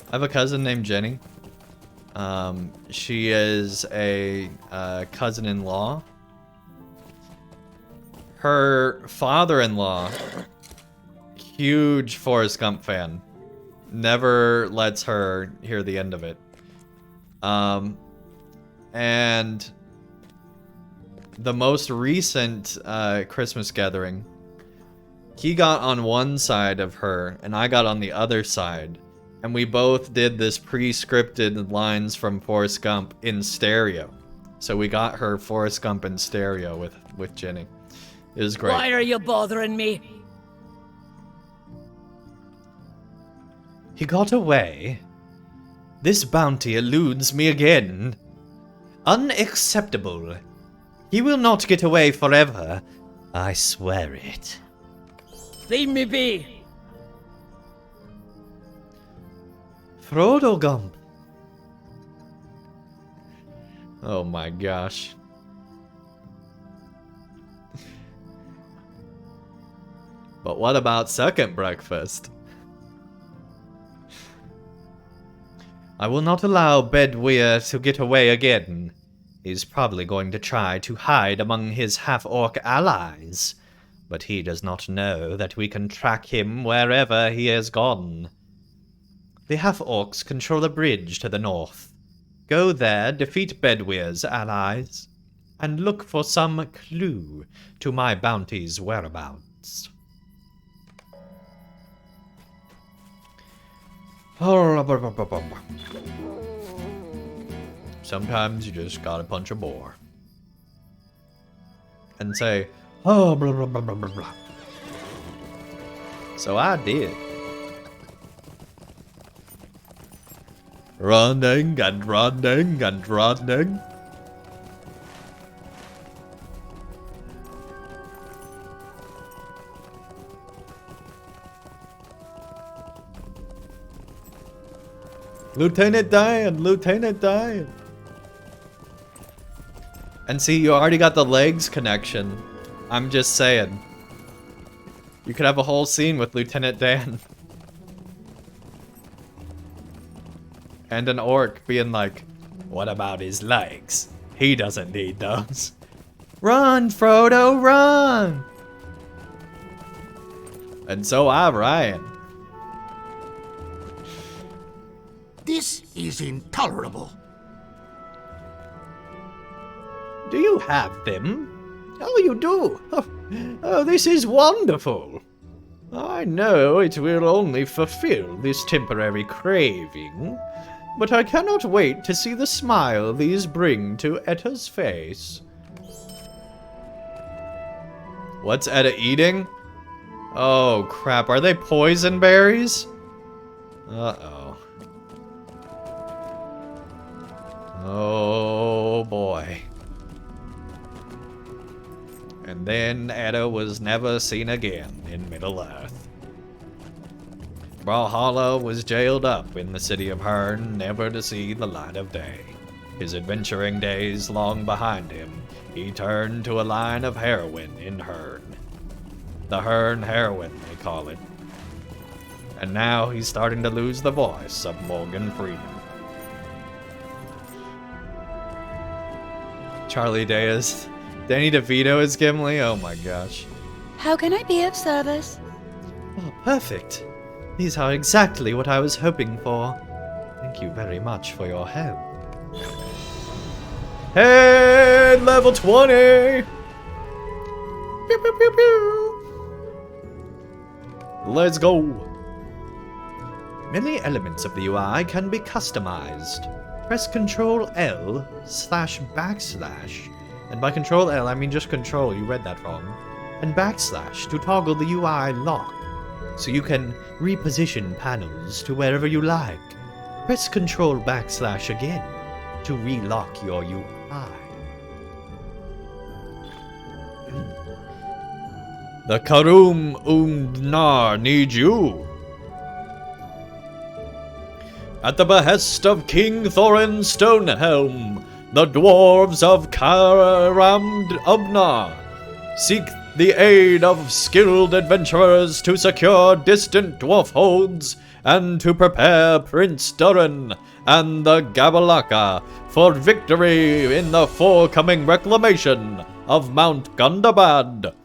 I have a cousin named Jenny. She is a cousin-in-law. Her father-in-law, huge Forrest Gump fan, never lets her hear the end of it. And the most recent Christmas gathering, he got on one side of her and I got on the other side. And we both did this pre-scripted lines from Forrest Gump in stereo. So we got her Forrest Gump in stereo with Jenny. It was great. Why are you bothering me? He got away. This bounty eludes me again. Unacceptable. He will not get away forever. I swear it. Leave me be. Frodo Gump. Oh my gosh. But what about second breakfast? I will not allow Bedwyr to get away again. He's probably going to try to hide among his half-orc allies. But he does not know that we can track him wherever he has gone. The half-orcs control a bridge to the north. Go there, defeat Bedwyr's allies, and look for some clue to my bounty's whereabouts. Sometimes you just gotta punch a boar. And say, oh, blah, blah, blah, blah, blah, blah. So I did. Running and running and running. Lieutenant Dan, Lieutenant Dan. And see, you already got the legs connection. I'm just saying. You could have a whole scene with Lieutenant Dan. And an orc being like, what about his legs? He doesn't need those. Run, Frodo, run! And so I, Ryan. This is intolerable. Do you have them? Oh, you do? Oh, this is wonderful. I know it will only fulfill this temporary craving, but I cannot wait to see the smile these bring to Etta's face. What's Etta eating? Oh, crap. Are they poison berries? Uh-oh. Oh, boy. And then Etta was never seen again in Middle-earth. Brawler was jailed up in the city of Hern, never to see the light of day. His adventuring days long behind him, he turned to a line of heroin in Hern. The Hern heroin, they call it. And now he's starting to lose the voice of Morgan Freeman. Charlie Day is... Danny DeVito is Gimli? Oh my gosh. How can I be of service? Oh, perfect. These are exactly what I was hoping for. Thank you very much for your help. Hey, level 20! Pew, pew, pew, pew. Let's go. Many elements of the UI can be customized. Press Ctrl L //, and by Ctrl L I mean just Control, you read that wrong, and / to toggle the UI lock, so you can reposition panels to wherever you like. Press Ctrl / again to relock your UI. The Karum Undnar need you. At the behest of King Thorin Stonehelm, the dwarves of Karam Undnar seek the aid of skilled adventurers to secure distant dwarf holds and to prepare Prince Durin and the Gabalaka for victory in the forthcoming reclamation of Mount Gundabad.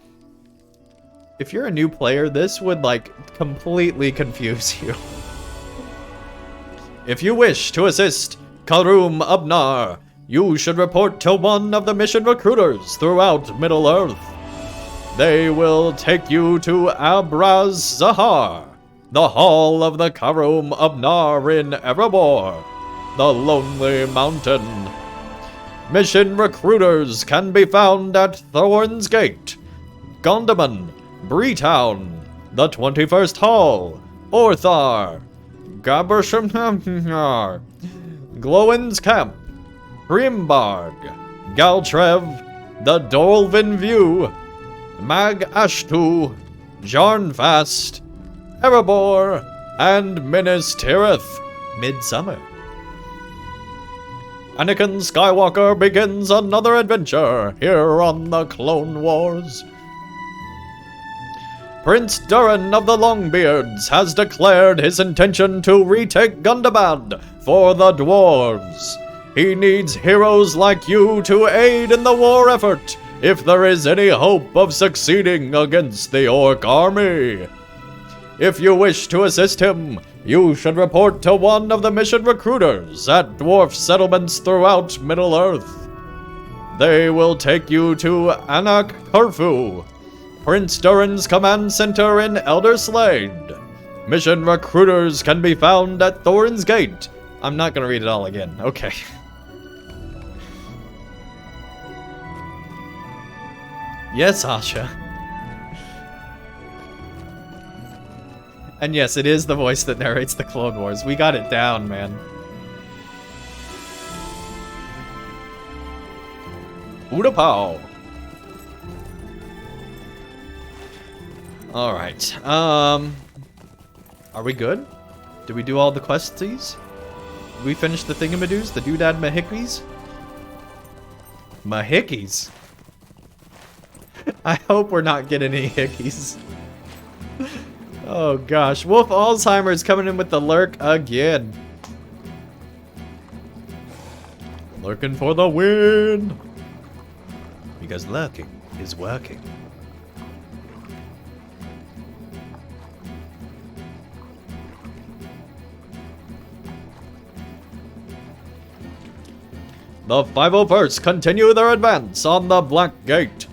If you're a new player, this would, completely confuse you. If you wish to assist Karum Undnar, you should report to one of the mission recruiters throughout Middle-earth. They will take you to Abraz Zahar, the Hall of the Karum Undnar in Erebor, the Lonely Mountain. Mission recruiters can be found at Thorn's Gate, Gondaman, Breetown, the 21st Hall, Orthar, Gabershamnar, Glowin's Camp, Grimbarg, Galtrev, the Dolvin View, Mag Ashtu, Jarnfast, Erebor, and Minas Tirith, Midsummer. Anakin Skywalker begins another adventure here on the Clone Wars. Prince Durin of the Longbeards has declared his intention to retake Gundabad for the dwarves. He needs heroes like you to aid in the war effort, if there is any hope of succeeding against the Orc army. If you wish to assist him, you should report to one of the mission recruiters at dwarf settlements throughout Middle-earth. They will take you to Anak Kurfu, Prince Durin's command center in Elder Slade. Mission recruiters can be found at Thorin's Gate. I'm not gonna read it all again. Okay. Yes, Asha. And yes, it is the voice that narrates the Clone Wars. We got it down, man. Udapow. Alright, are we good? Did we do all the questies? Did we finish the thingamadoos? The doodad mahickies? Mahickies? I hope we're not getting any hickeys. Oh gosh, Wolf Alzheimer's coming in with the lurk again. Lurking for the win! Because lurking is working. The 501st continue their advance on the Black Gate.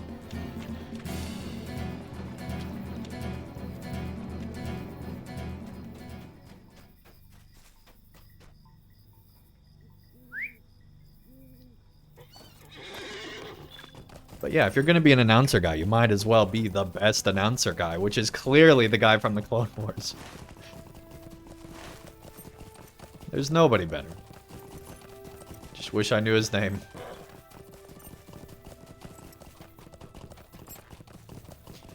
But yeah, if you're going to be an announcer guy, you might as well be the best announcer guy, which is clearly the guy from the Clone Wars. There's nobody better. Just wish I knew his name.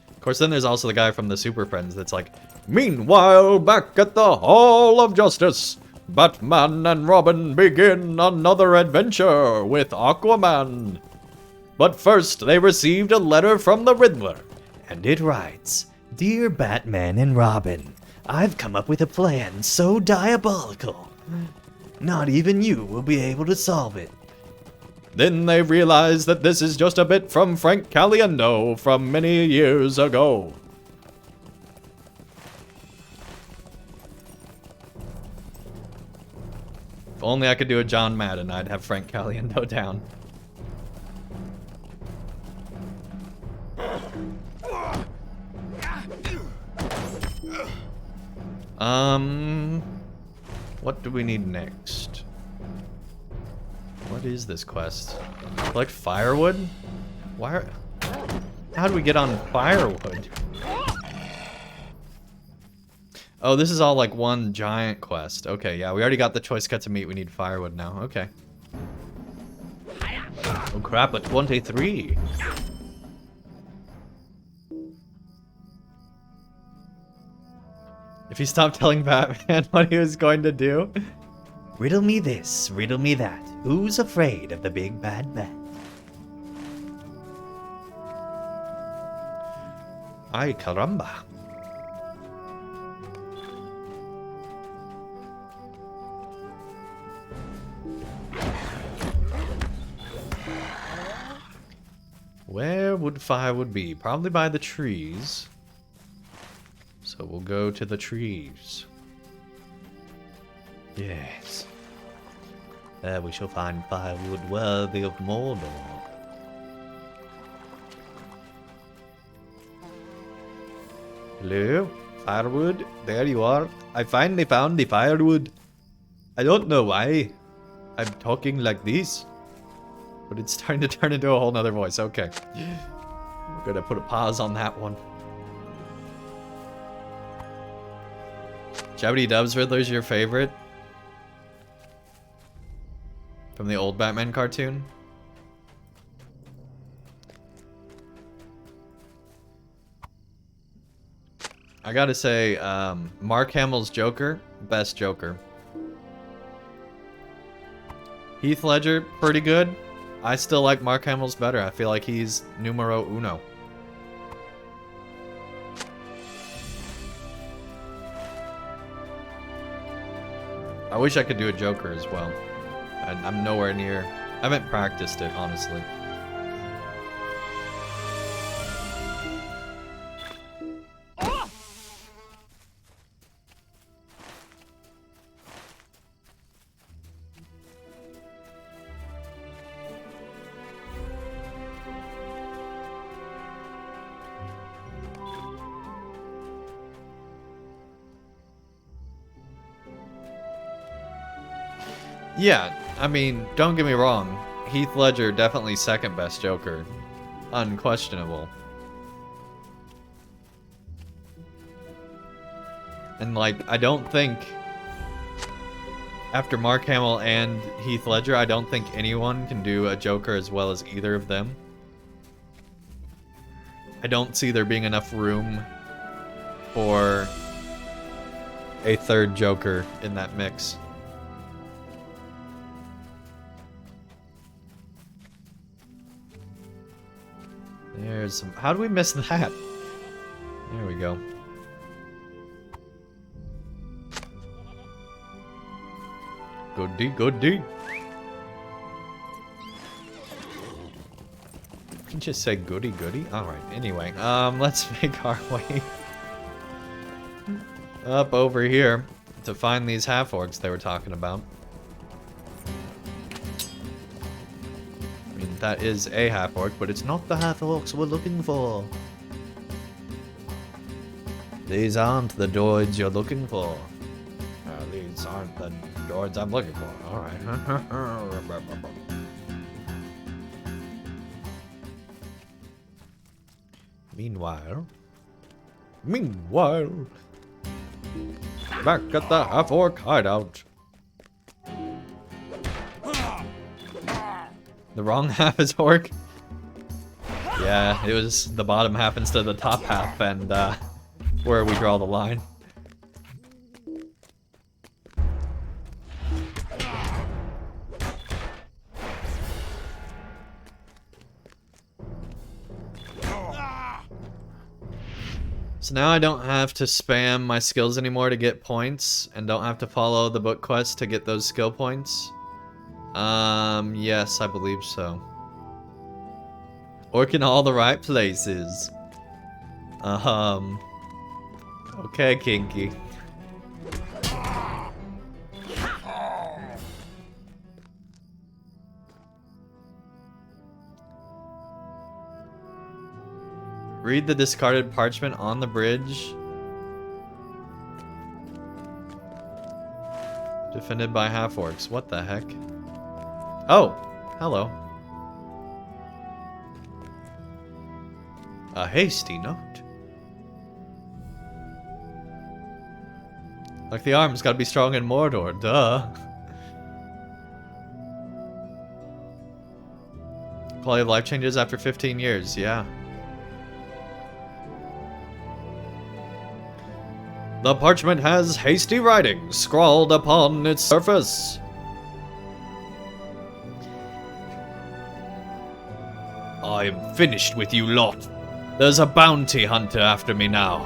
Of course, then there's also the guy from the Super Friends that's like, meanwhile, back at the Hall of Justice, Batman and Robin begin another adventure with Aquaman. But first, they received a letter from the Riddler. And it writes, Dear Batman and Robin, I've come up with a plan so diabolical. Not even you will be able to solve it. Then they realize that this is just a bit from Frank Caliendo from many years ago. If only I could do a John Madden, I'd have Frank Caliendo down. What do we need next? What is this quest? Collect firewood? Why? How do we get on firewood? Oh, this is all like one giant quest. Okay, yeah, we already got the choice cuts of meat. We need firewood now. Okay. Oh crap, a 23. If he stopped telling Batman what he was going to do. Riddle me this, riddle me that. Who's afraid of the big bad bat? Ay caramba. Where would firewood be? Probably by the trees. So we'll go to the trees. Yes. There we shall find firewood worthy of Mordor. Hello? Firewood? There you are. I finally found the firewood. I don't know why I'm talking like this, but it's starting to turn into a whole nother voice. Okay. We're gonna put a pause on that one. Jabbity Dubs Riddler's your favorite? From the old Batman cartoon? I gotta say, Mark Hamill's Joker, best Joker. Heath Ledger, pretty good. I still like Mark Hamill's better. I feel like he's numero uno. I wish I could do a Joker as well. I'm nowhere near. I haven't practiced it, honestly. Yeah, I mean, don't get me wrong. Heath Ledger, definitely second best Joker. Unquestionable. And, like, I don't think... After Mark Hamill and Heath Ledger, I don't think anyone can do a Joker as well as either of them. I don't see there being enough room for a third Joker in that mix. There's some... How do we miss that? There we go. Goody, goody. You can just say goody, goody. Alright, anyway. Let's make our way up over here to find these half-orcs they were talking about. That is a half-orc, but it's not the half-orcs we're looking for. These aren't the droids you're looking for. These aren't the droids I'm looking for. Alright. Meanwhile, back at the half-orc hideout. the wrong half is orc. Yeah, it was the bottom half instead of the top half, and where we draw the line. So now I don't have to spam my skills anymore to get points, and don't have to follow the book quest to get those skill points. Yes, I believe so. Orc in all the right places. Okay, Kinky. Read the discarded parchment on the bridge. Defended by half-orcs. What the heck? Oh! Hello. A hasty note. Like the arm's gotta be strong in Mordor, duh. Quality of life changes after 15 years, yeah. The parchment has hasty writing scrawled upon its surface. I am finished with you lot. There's a bounty hunter after me now,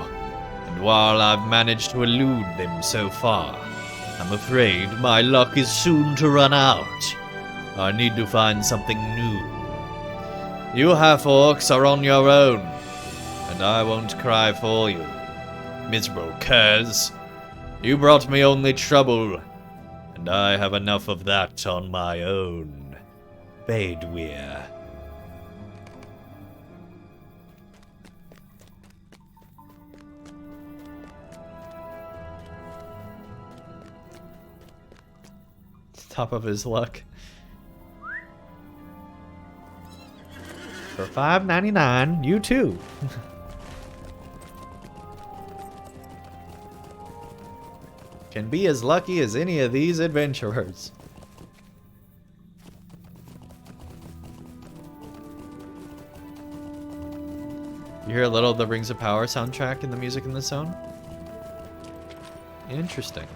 and while I've managed to elude them so far, I'm afraid my luck is soon to run out. I need to find something new. You half-orcs are on your own, and I won't cry for you. Miserable curs, you brought me only trouble, and I have enough of that on my own. Baedweir. Top of his luck. For $5.99, you too. Can be as lucky as any of these adventurers. You hear a little of the Rings of Power soundtrack in the music in this zone? Interesting.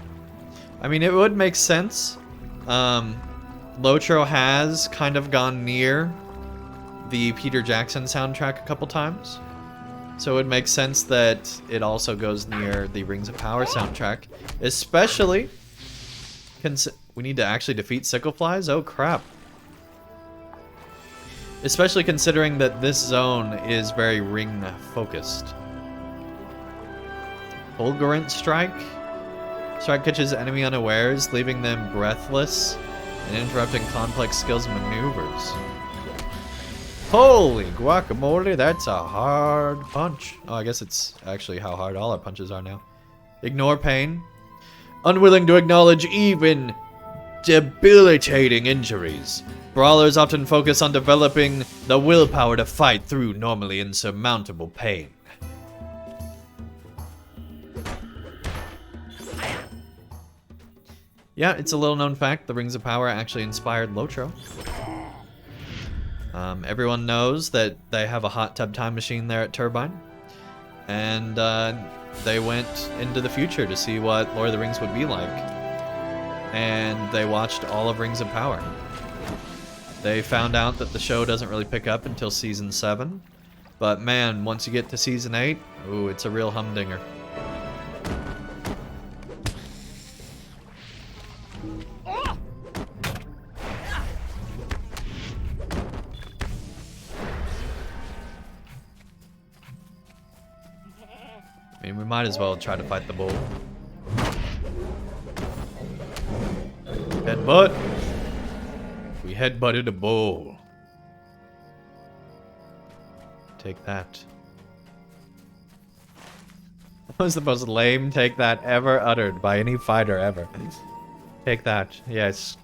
I mean, it would make sense. LOTRO has kind of gone near the Peter Jackson soundtrack a couple times. So it would make sense that it also goes near the Rings of Power soundtrack. Especially... we need to actually defeat Sickleflies? Oh crap. Especially considering that this zone is very ring focused. Fulgurant Strike? Strike catches enemy unawares, leaving them breathless and interrupting complex skills and maneuvers. Holy guacamole, that's a hard punch. Oh, I guess it's actually how hard all our punches are now. Ignore pain. Unwilling to acknowledge even debilitating injuries. Brawlers often focus on developing the willpower to fight through normally insurmountable pain. Yeah, it's a little known fact, the Rings of Power actually inspired LOTRO. Everyone knows that they have a hot tub time machine there at Turbine. And they went into the future to see what Lord of the Rings would be like. And they watched all of Rings of Power. They found out that the show doesn't really pick up until Season 7. But man, once you get to Season 8, ooh, it's a real humdinger. I mean, we might as well try to fight the bull. Headbutt. We headbutted a bull. Take that. That was the most lame take that ever uttered by any fighter ever. Take that. Yes.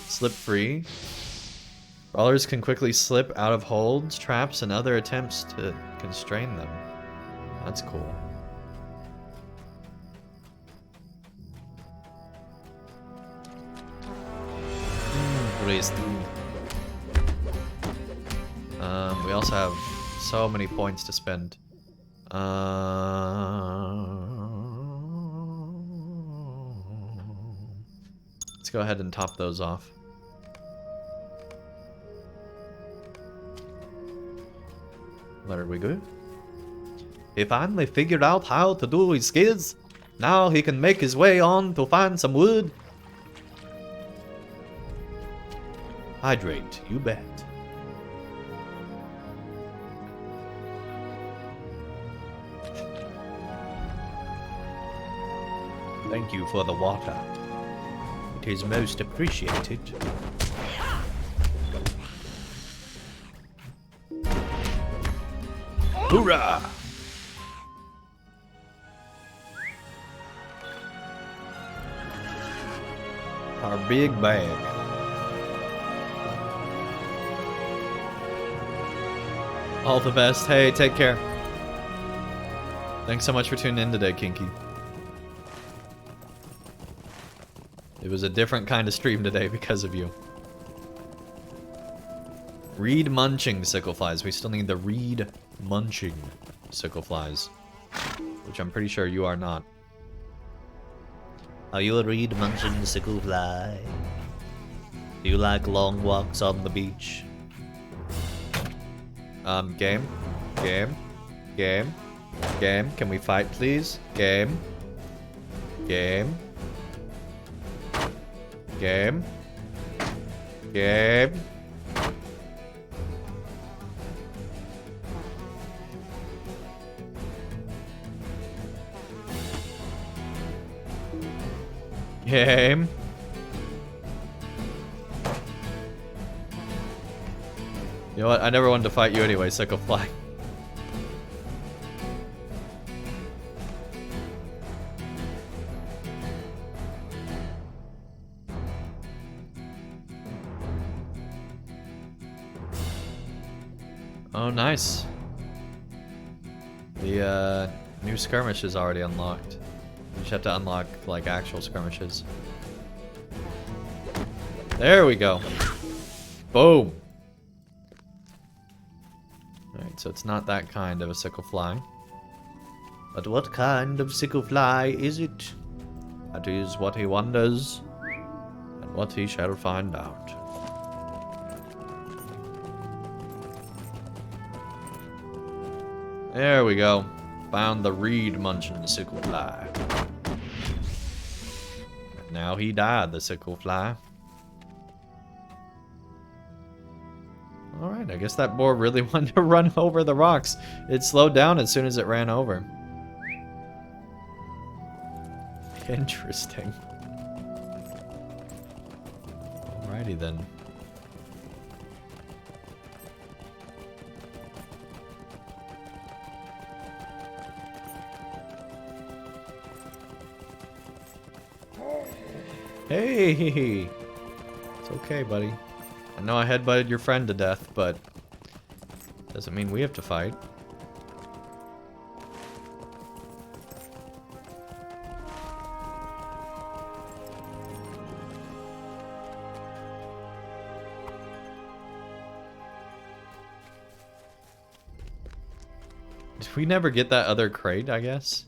Slip free. Brawlers can quickly slip out of holds, traps, and other attempts to constrain them. That's cool. We also have so many points to spend. Let's go ahead and top those off. There we go. He finally figured out how to do his skills. Now he can make his way on to find some wood. Hydrate, you bet. Thank you for the water. It is most appreciated. Hoorah! Our big bag. All the best. Hey, take care. Thanks so much for tuning in today, Kinky. It was a different kind of stream today because of you. Reed munching sickleflies. We still need the reed munching sickleflies, which I'm pretty sure you are not. Are you a reed munching sicklefly? Do you like long walks on the beach? Game? Game? Game? Game? Can we fight, please? Game? Game? Game? Game? Game? You know what? I never wanted to fight you anyway, Sicklefly. Oh, nice. The new skirmish is already unlocked. You just have to unlock, like, actual skirmishes. There we go. Boom. Alright, so it's not that kind of a sicklefly. But what kind of sicklefly is it? That is what he wonders, and what he shall find out. There we go. Found the reed munching sicklefly. Now he died, the sicklefly. Alright, I guess that boar really wanted to run over the rocks. It slowed down as soon as it ran over. Interesting. Alrighty then. Hey! It's okay, buddy. I know I headbutted your friend to death, but doesn't mean we have to fight. Did we never get that other crate, I guess?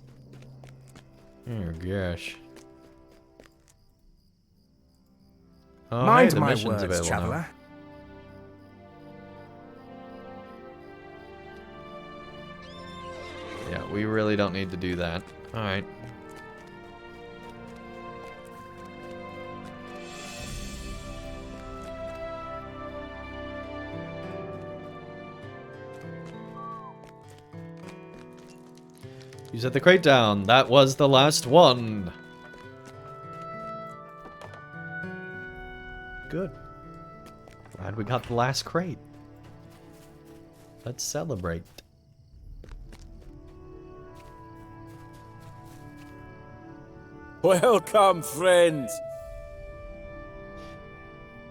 Oh gosh. Oh, Mind hey, the my mission's words, available traveler. now. Yeah, we really don't need to do that. Alright. You set the crate down. That was the last one. Good. And we got the last crate. Let's celebrate. Welcome, friends.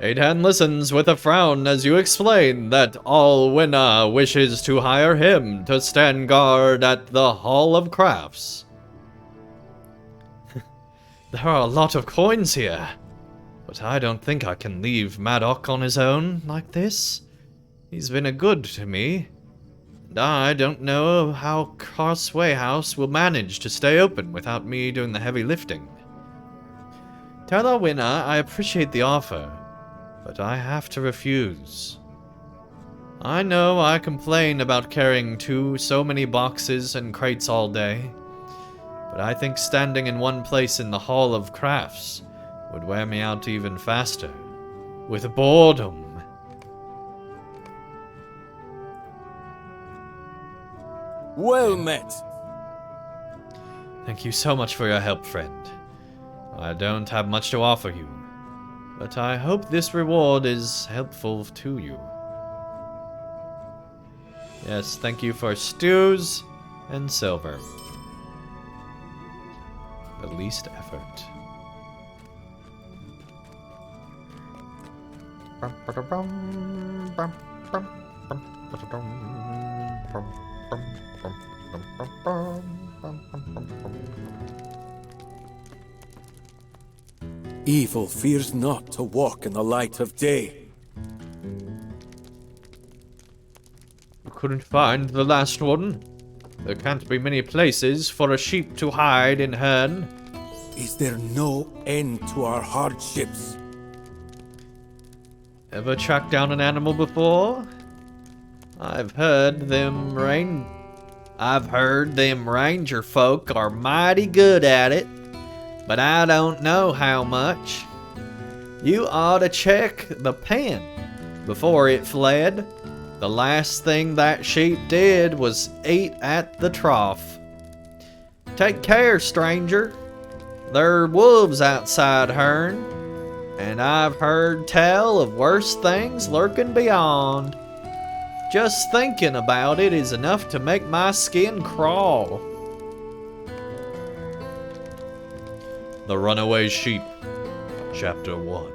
8-Hand listens with a frown as you explain that Alwina wishes to hire him to stand guard at the Hall of Crafts. There are a lot of coins here, but I don't think I can leave Maddock on his own like this. He's been a good to me, and I don't know how Crossway House will manage to stay open without me doing the heavy lifting. Tell Alwina I appreciate the offer, but I have to refuse. I know I complain about carrying so many boxes and crates all day, but I think standing in one place in the Hall of Crafts would wear me out even faster, with boredom. Well met. Thank you so much for your help, friend. I don't have much to offer you, but I hope this reward is helpful to you. Yes, thank you for stews and silver. The least effort. Evil fears not to walk in the light of day. You couldn't find the last one? There can't be many places for a sheep to hide in Herne. Is there no end to our hardships? Ever tracked down an animal before? I've heard them ranger folk are mighty good at it, but I don't know how much. You ought to check the pen before it fled. The last thing that sheep did was eat at the trough. Take care, stranger. There are wolves outside Herne, and I've heard tell of worse things lurking beyond. Just thinking about it is enough to make my skin crawl. The Runaway Sheep, Chapter 1.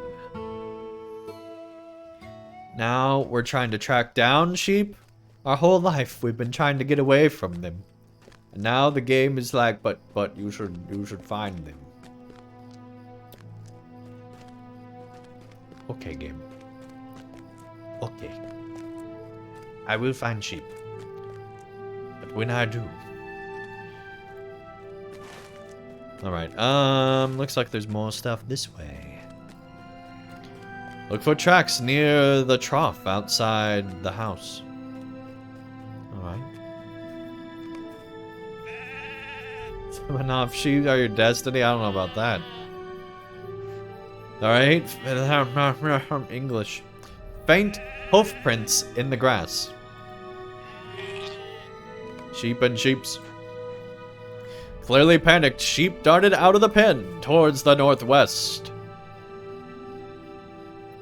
Now we're trying to track down sheep. Our whole life we've been trying to get away from them. And now the game is like, but you should find them. Okay, game. Okay. I will find sheep. But when I do. Alright, looks like there's more stuff this way. Look for tracks near the trough outside the house. Alright. Summon off sheep are your destiny? I don't know about that. Alright, English. Faint hoof prints in the grass. Sheep and sheeps. Clearly panicked, sheep darted out of the pen towards the northwest.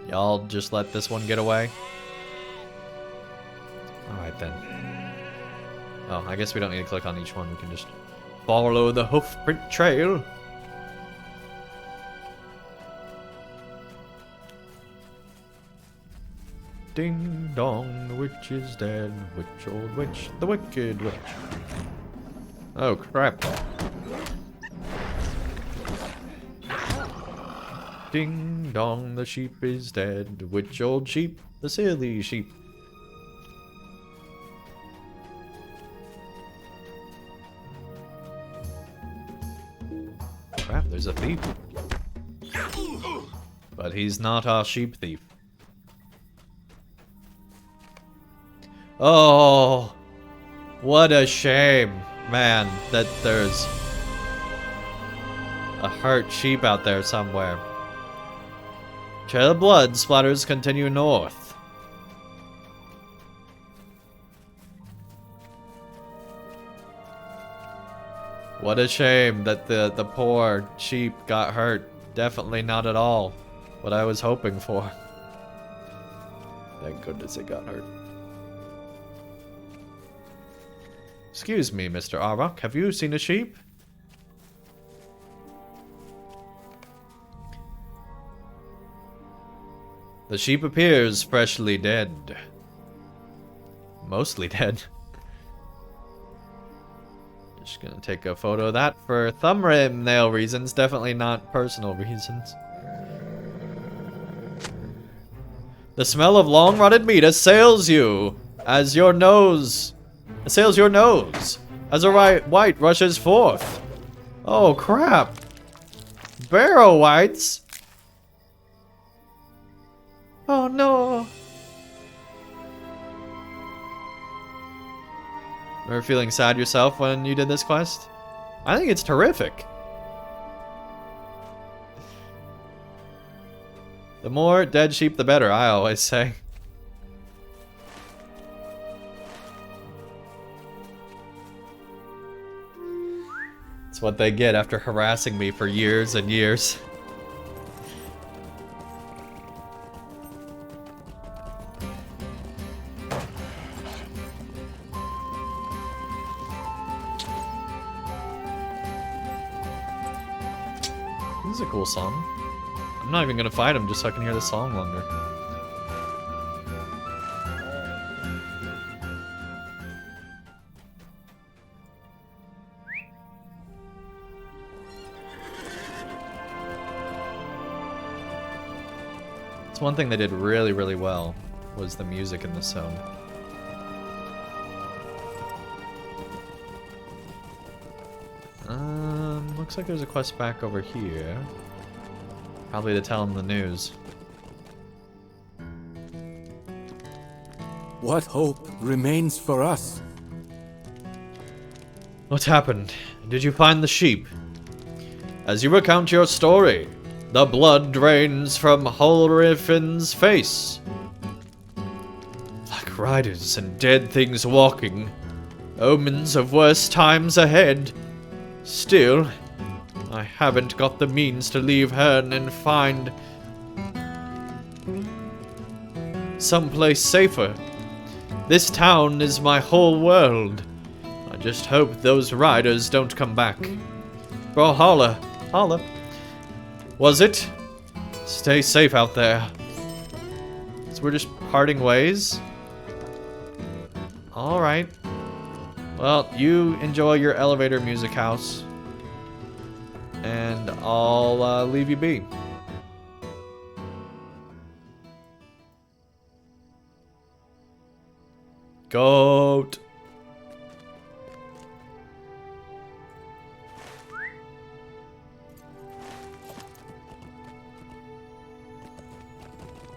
Y'all just let this one get away? Alright then. Oh, I guess we don't need to click on each one. We can just follow the hoof print trail. Ding dong, the witch is dead. Witch, old witch, the wicked witch. Oh crap. Ding dong, the sheep is dead. Witch, old sheep, the silly sheep. Crap, there's a thief. But he's not our sheep thief. Oh, what a shame, man, that there's a hurt sheep out there somewhere. Trail of blood splatters continue north. What a shame that the poor sheep got hurt. Definitely not at all what I was hoping for. Thank goodness it got hurt. Excuse me, Mr. Arok, have you seen a sheep? The sheep appears freshly dead. Mostly dead. Just gonna take a photo of that for thumbnail reasons, definitely not personal reasons. The smell of long rotted meat assails you as your nose as a white rushes forth. Oh crap! Barrow whites. Oh no. Remember feeling sad yourself when you did this quest? I think it's terrific. The more dead sheep, the better, I always say. It's what they get after harassing me for years and years. This is a cool song. I'm not even gonna fight him just so I can hear the song longer. It's one thing they did really, really well was the music in this zone. Looks like there's a quest back over here. Probably to tell him the news. What hope remains for us? What happened? Did you find the sheep? As you recount your story, the blood drains from Holrifin's face. Like riders and dead things walking, omens of worse times ahead. Still, I haven't got the means to leave Herne and find someplace safer. This town is my whole world. I just hope those riders don't come back. Brawler, holla. Was it? Stay safe out there. So we're just parting ways? Alright. Well, you enjoy your elevator music house. And I'll leave you be. Goat.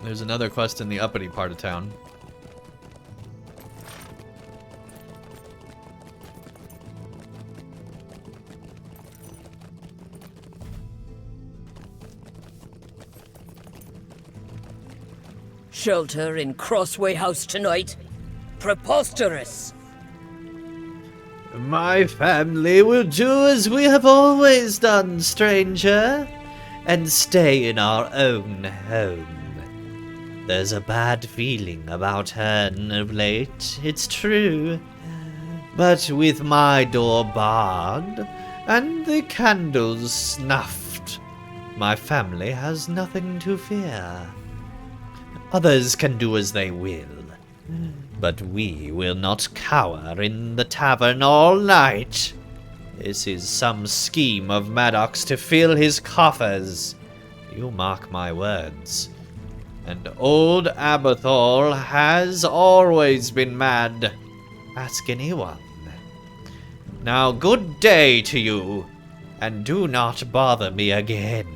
There's another quest in the uppity part of town. Shelter in Crossway House tonight? Preposterous! My family will do as we have always done, stranger, and stay in our own home. There's a bad feeling about Herne of late, it's true. But with my door barred and the candles snuffed, my family has nothing to fear. Others can do as they will, but we will not cower in the tavern all night. This is some scheme of Maddox's to fill his coffers. You mark my words. And old Abathol has always been mad. Ask anyone. Now good day to you, and do not bother me again.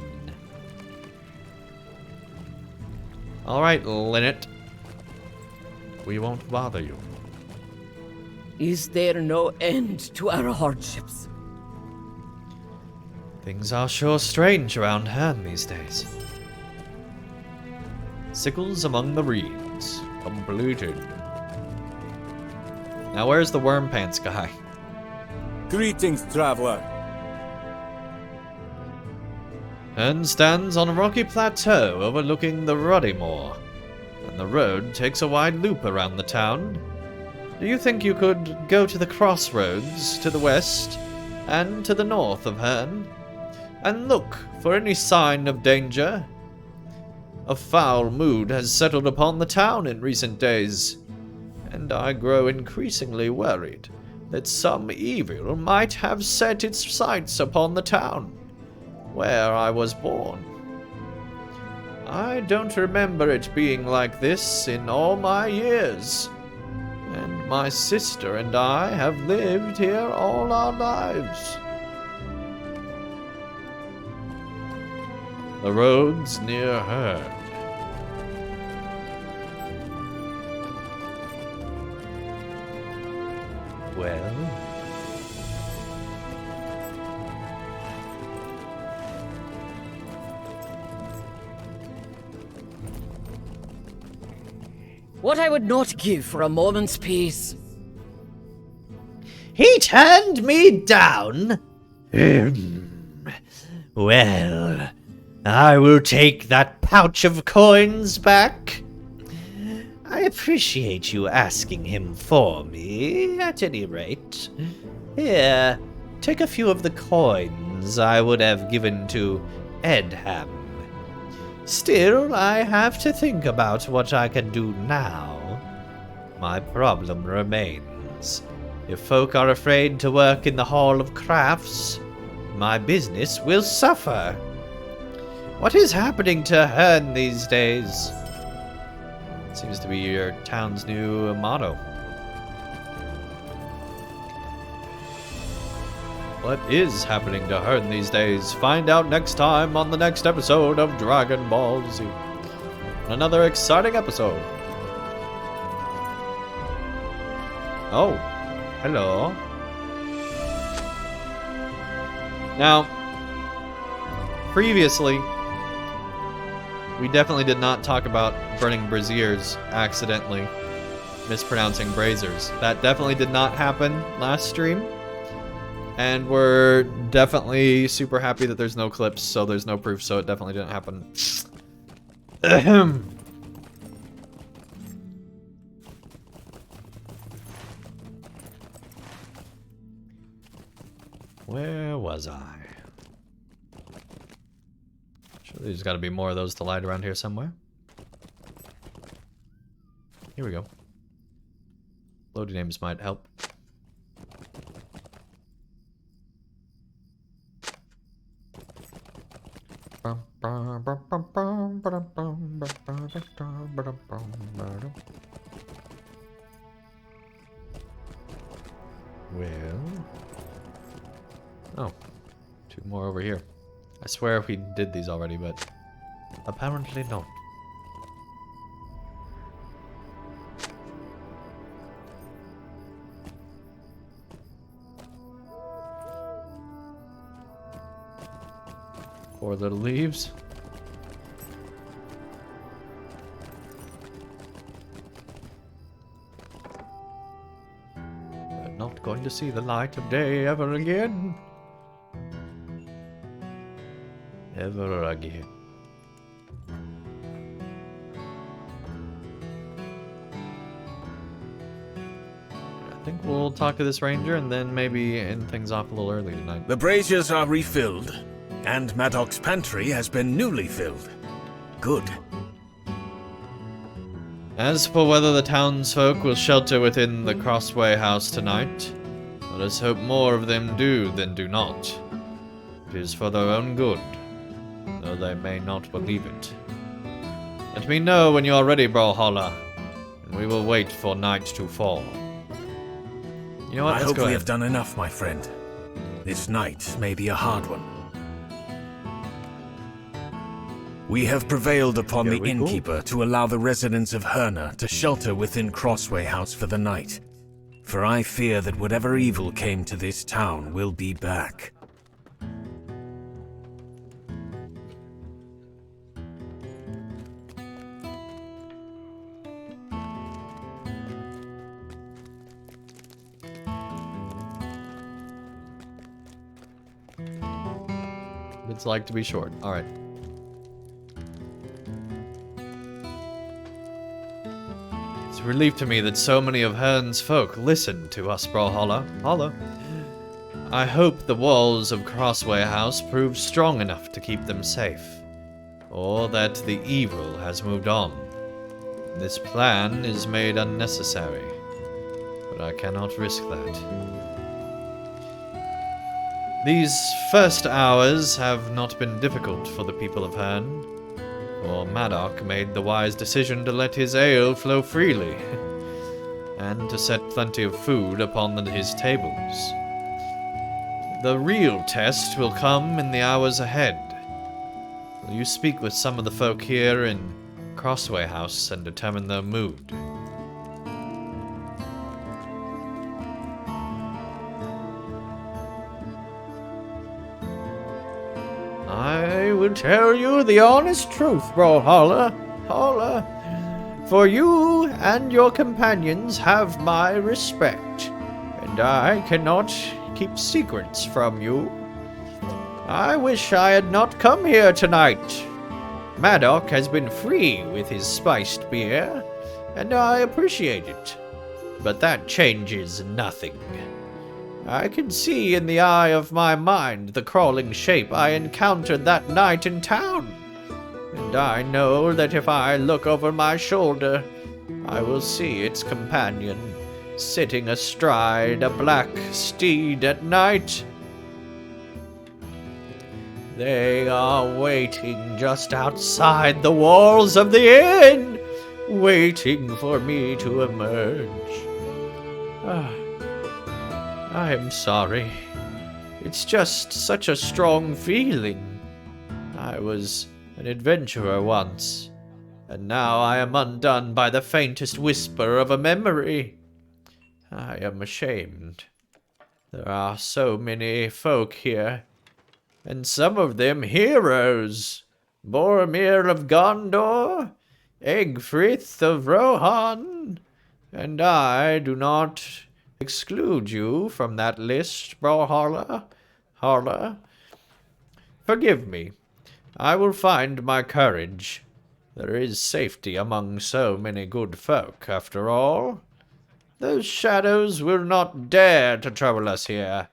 Alright, Lynette. We won't bother you. Is there no end to our hardships? Things are sure strange around Herne these days. Sickles among the reeds. Completed. Now where's the worm pants guy? Greetings, traveler. Herne stands on a rocky plateau overlooking the Ruddy Moor. and the road takes a wide loop around the town. Do you think you could go to the crossroads to the west and to the north of Herne, and look for any sign of danger? A foul mood has settled upon the town in recent days, and I grow increasingly worried that some evil might have set its sights upon the town where I was born. I don't remember it being like this in all my years, and my sister and I have lived here all our lives. The road's near Herne. Well? What I would not give for a moment's peace. He turned me down? Well, I will take that pouch of coins back. I appreciate you asking him for me, at any rate. Here, take a few of the coins I would have given to Edham. Still, I have to think about what I can do now. My problem remains. If folk are afraid to work in the Hall of Crafts, my business will suffer. What is happening to Herne these days? Seems to be your town's new motto. What is happening to Herne these days? Find out next time on the next episode of Dragon Ball Z. Another exciting episode. Oh, hello. Now, previously, we definitely did not talk about burning braziers accidentally, mispronouncing braziers. That definitely did not happen last stream. And we're definitely super happy that there's no clips, so there's no proof, so it definitely didn't happen. Ahem. Where was I? Surely there's got to be more of those to light around here somewhere. Here we go. Loading names might help. Well, oh, two more over here. I swear we did these already, but apparently not. Four little leaves. They're not going to see the light of day ever again. Ever again. I think we'll talk to this ranger and then maybe end things off a little early tonight. The braziers are refilled, and Madoc's pantry has been newly filled. Good. As for whether the townsfolk will shelter within the Crossway House tonight, let us hope more of them do than do not. It is for their own good, though they may not believe it. Let me know when you are ready, Brawler, and we will wait for night to fall. You know what? I Let's hope go we ahead. have done enough, my friend. This night may be a hard one. We have prevailed upon Here the we go. innkeeper to allow the residents of Herne to shelter within Crossway House for the night. For I fear that whatever evil came to this town will be back. It's like to be short. Alright. a relief to me that so many of Hearn's folk listen to us, Brawler. I hope the walls of Crossway House prove strong enough to keep them safe, or that the evil has moved on. This plan is made unnecessary, but I cannot risk that. These first hours have not been difficult for the people of Hearn, for Maddock made the wise decision to let his ale flow freely, and to set plenty of food upon his tables. The real test will come in the hours ahead. Will you speak with some of the folk here in Crossway House and determine their mood? I will tell you the honest truth, Brawler. For you and your companions have my respect, and I cannot keep secrets from you. I wish I had not come here tonight. Maddock has been free with his spiced beer, and I appreciate it. But that changes nothing. I can see in the eye of my mind the crawling shape I encountered that night in town, and I know that if I look over my shoulder, I will see its companion, sitting astride a black steed at night. They are waiting just outside the walls of the inn, waiting for me to emerge. I am sorry. It's just such a strong feeling. I was an adventurer once, and now I am undone by the faintest whisper of a memory. I am ashamed. There are so many folk here, and some of them heroes. Boromir of Gondor, Egfrith of Rohan, and I do not exclude you from that list, Brawler. Forgive me. I will find my courage. There is safety among so many good folk, after all. Those shadows will not dare to trouble us here.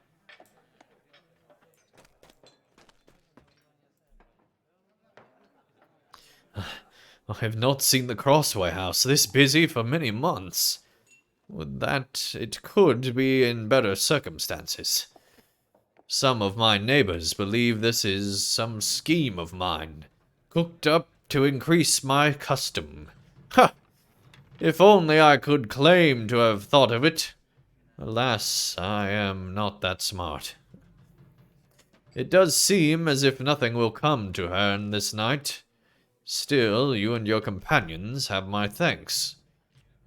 I have not seen the Crossway House this busy for many months. Would that it could be in better circumstances. Some of my neighbors believe this is some scheme of mine, cooked up to increase my custom. Ha! If only I could claim to have thought of it. Alas, I am not that smart. It does seem as if nothing will come to Hearn this night. Still, you and your companions have my thanks.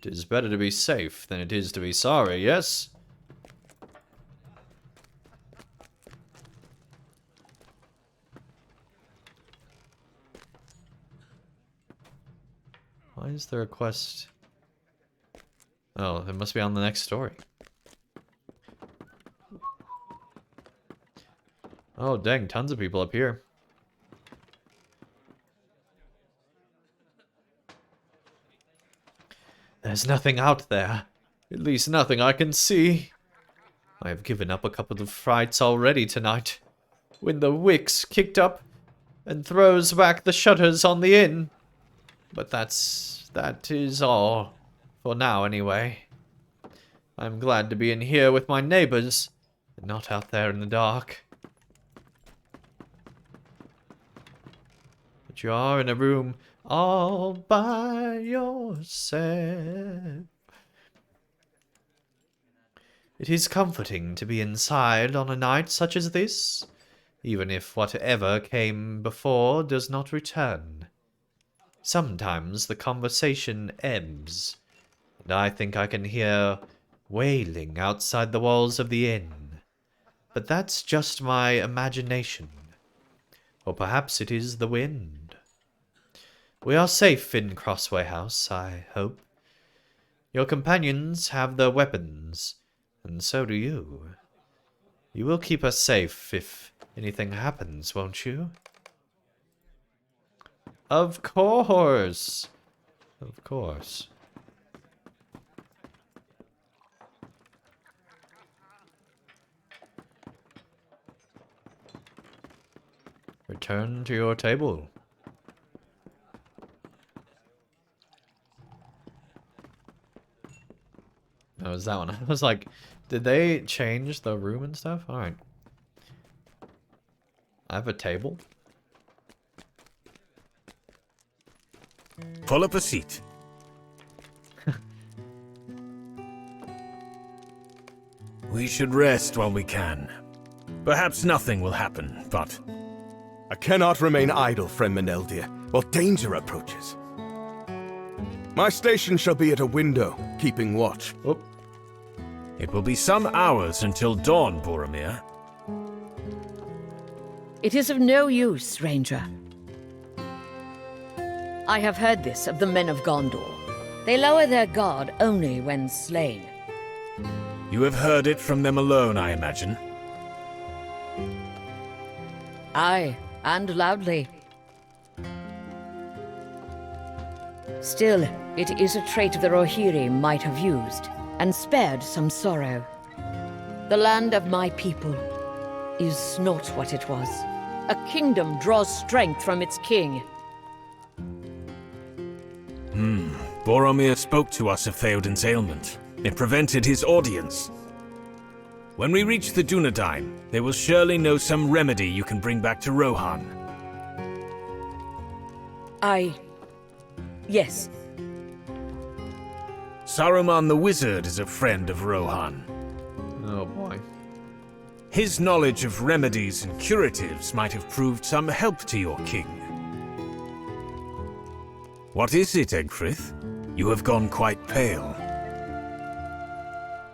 It is better to be safe than it is to be sorry, yes? Why is there a quest? Oh, it must be on the next story. Oh, dang, tons of people up here. There's nothing out there. At least nothing I can see. I have given up a couple of frights already tonight. When the Wicks kicked up and throws back the shutters on the inn. But that is all. For now, anyway. I'm glad to be in here with my neighbors, and not out there in the dark. But you are in a room all by yourself. It is comforting to be inside on a night such as this, even if whatever came before does not return. Sometimes the conversation ebbs, and I think I can hear wailing outside the walls of the inn. But that's just my imagination. Or perhaps it is the wind. We are safe in Crossway House, I hope. Your companions have their weapons, and so do you. You will keep us safe if anything happens, won't you? Of course. Of course. Return to your table. That was that one. I was like, did they change the room and stuff? Alright. I have a table. Pull up a seat. We should rest while we can. Perhaps nothing will happen, but... I cannot remain idle, friend Meneldir, while danger approaches. My station shall be at a window, keeping watch. Oh. It will be some hours until dawn, Boromir. It is of no use, Ranger. I have heard this of the men of Gondor. They lower their guard only when slain. You have heard it from them alone, I imagine. Aye, and loudly. Still, it is a trait the Rohirrim might have used, and spared some sorrow. The land of my people is not what it was. A kingdom draws strength from its king. Boromir spoke to us of Theoden's ailment. It prevented his audience. When we reach the Dunedain, they will surely know some remedy you can bring back to Rohan. Yes. Saruman the Wizard is a friend of Rohan. Oh boy. His knowledge of remedies and curatives might have proved some help to your king. What is it, Egfrith? You have gone quite pale.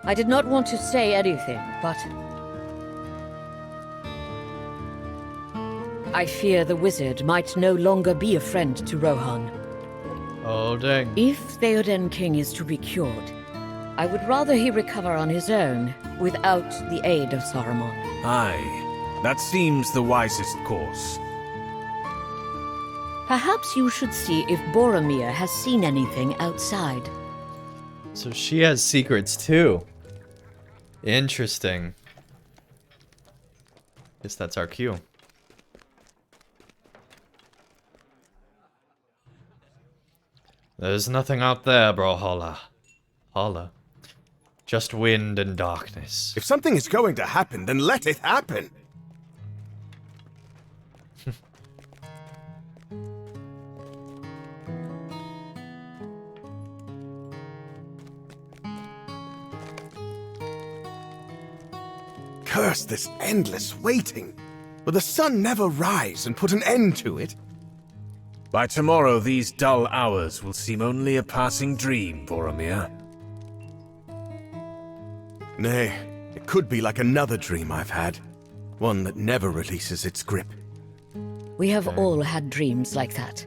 I did not want to say anything, but... I fear the wizard might no longer be a friend to Rohan. Oh dang. If Theoden King is to be cured, I would rather he recover on his own, without the aid of Saruman. Aye, that seems the wisest course. Perhaps you should see if Boromir has seen anything outside. So she has secrets too. Interesting. Guess that's our cue. There's nothing out there, Brawler. Holla. Just wind and darkness. If something is going to happen, then let it happen. Curse this endless waiting. Will the sun never rise and put an end to it? By tomorrow, these dull hours will seem only a passing dream, Boromir. Nay, it could be like another dream I've had. One that never releases its grip. We have all had dreams like that.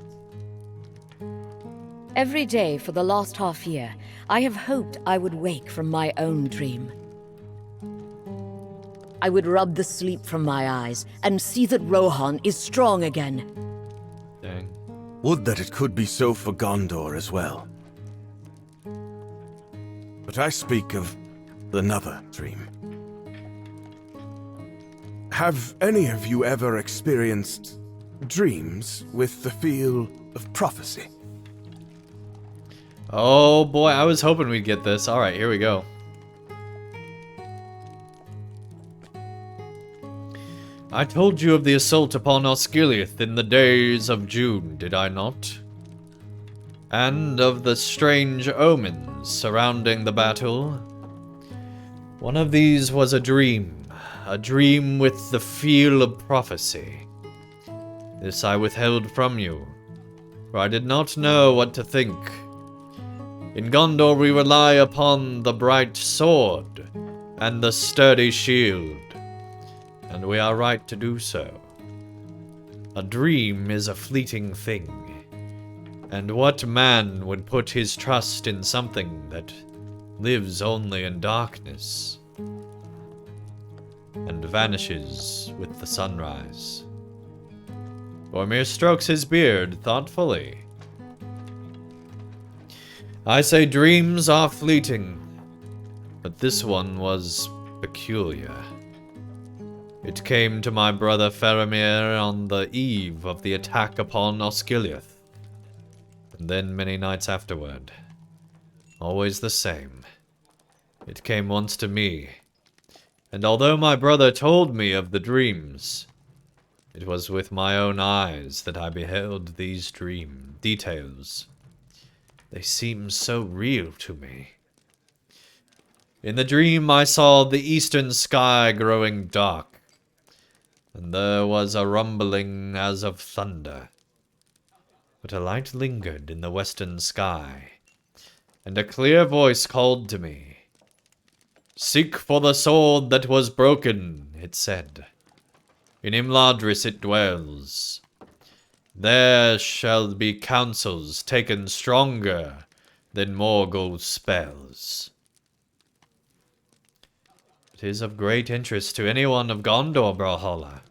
Every day for the last half year, I have hoped I would wake from my own dream. I would rub the sleep from my eyes and see that Rohan is strong again. Dang. Would that it could be so for Gondor as well. But I speak of another dream. Have any of you ever experienced dreams with the feel of prophecy? Oh boy, I was hoping we'd get this. Alright, here we go. I told you of the assault upon Osgiliath in the days of June, did I not? And of the strange omens surrounding the battle. One of these was a dream with the feel of prophecy. This I withheld from you, for I did not know what to think. In Gondor we rely upon the bright sword and the sturdy shield. And we are right to do so. A dream is a fleeting thing, and what man would put his trust in something that lives only in darkness and vanishes with the sunrise? Boromir strokes his beard thoughtfully. I say dreams are fleeting, but this one was peculiar. It came to my brother Faramir on the eve of the attack upon Osgiliath, and then many nights afterward. Always the same. It came once to me, and although my brother told me of the dreams, it was with my own eyes that I beheld these dream details. They seem so real to me. In the dream I saw the eastern sky growing dark, and there was a rumbling as of thunder. But a light lingered in the western sky, and a clear voice called to me. "Seek for the sword that was broken," it said. "In Imladris it dwells. There shall be counsels taken stronger than Morgul's spells." It is of great interest to anyone of Gondor, Brawler.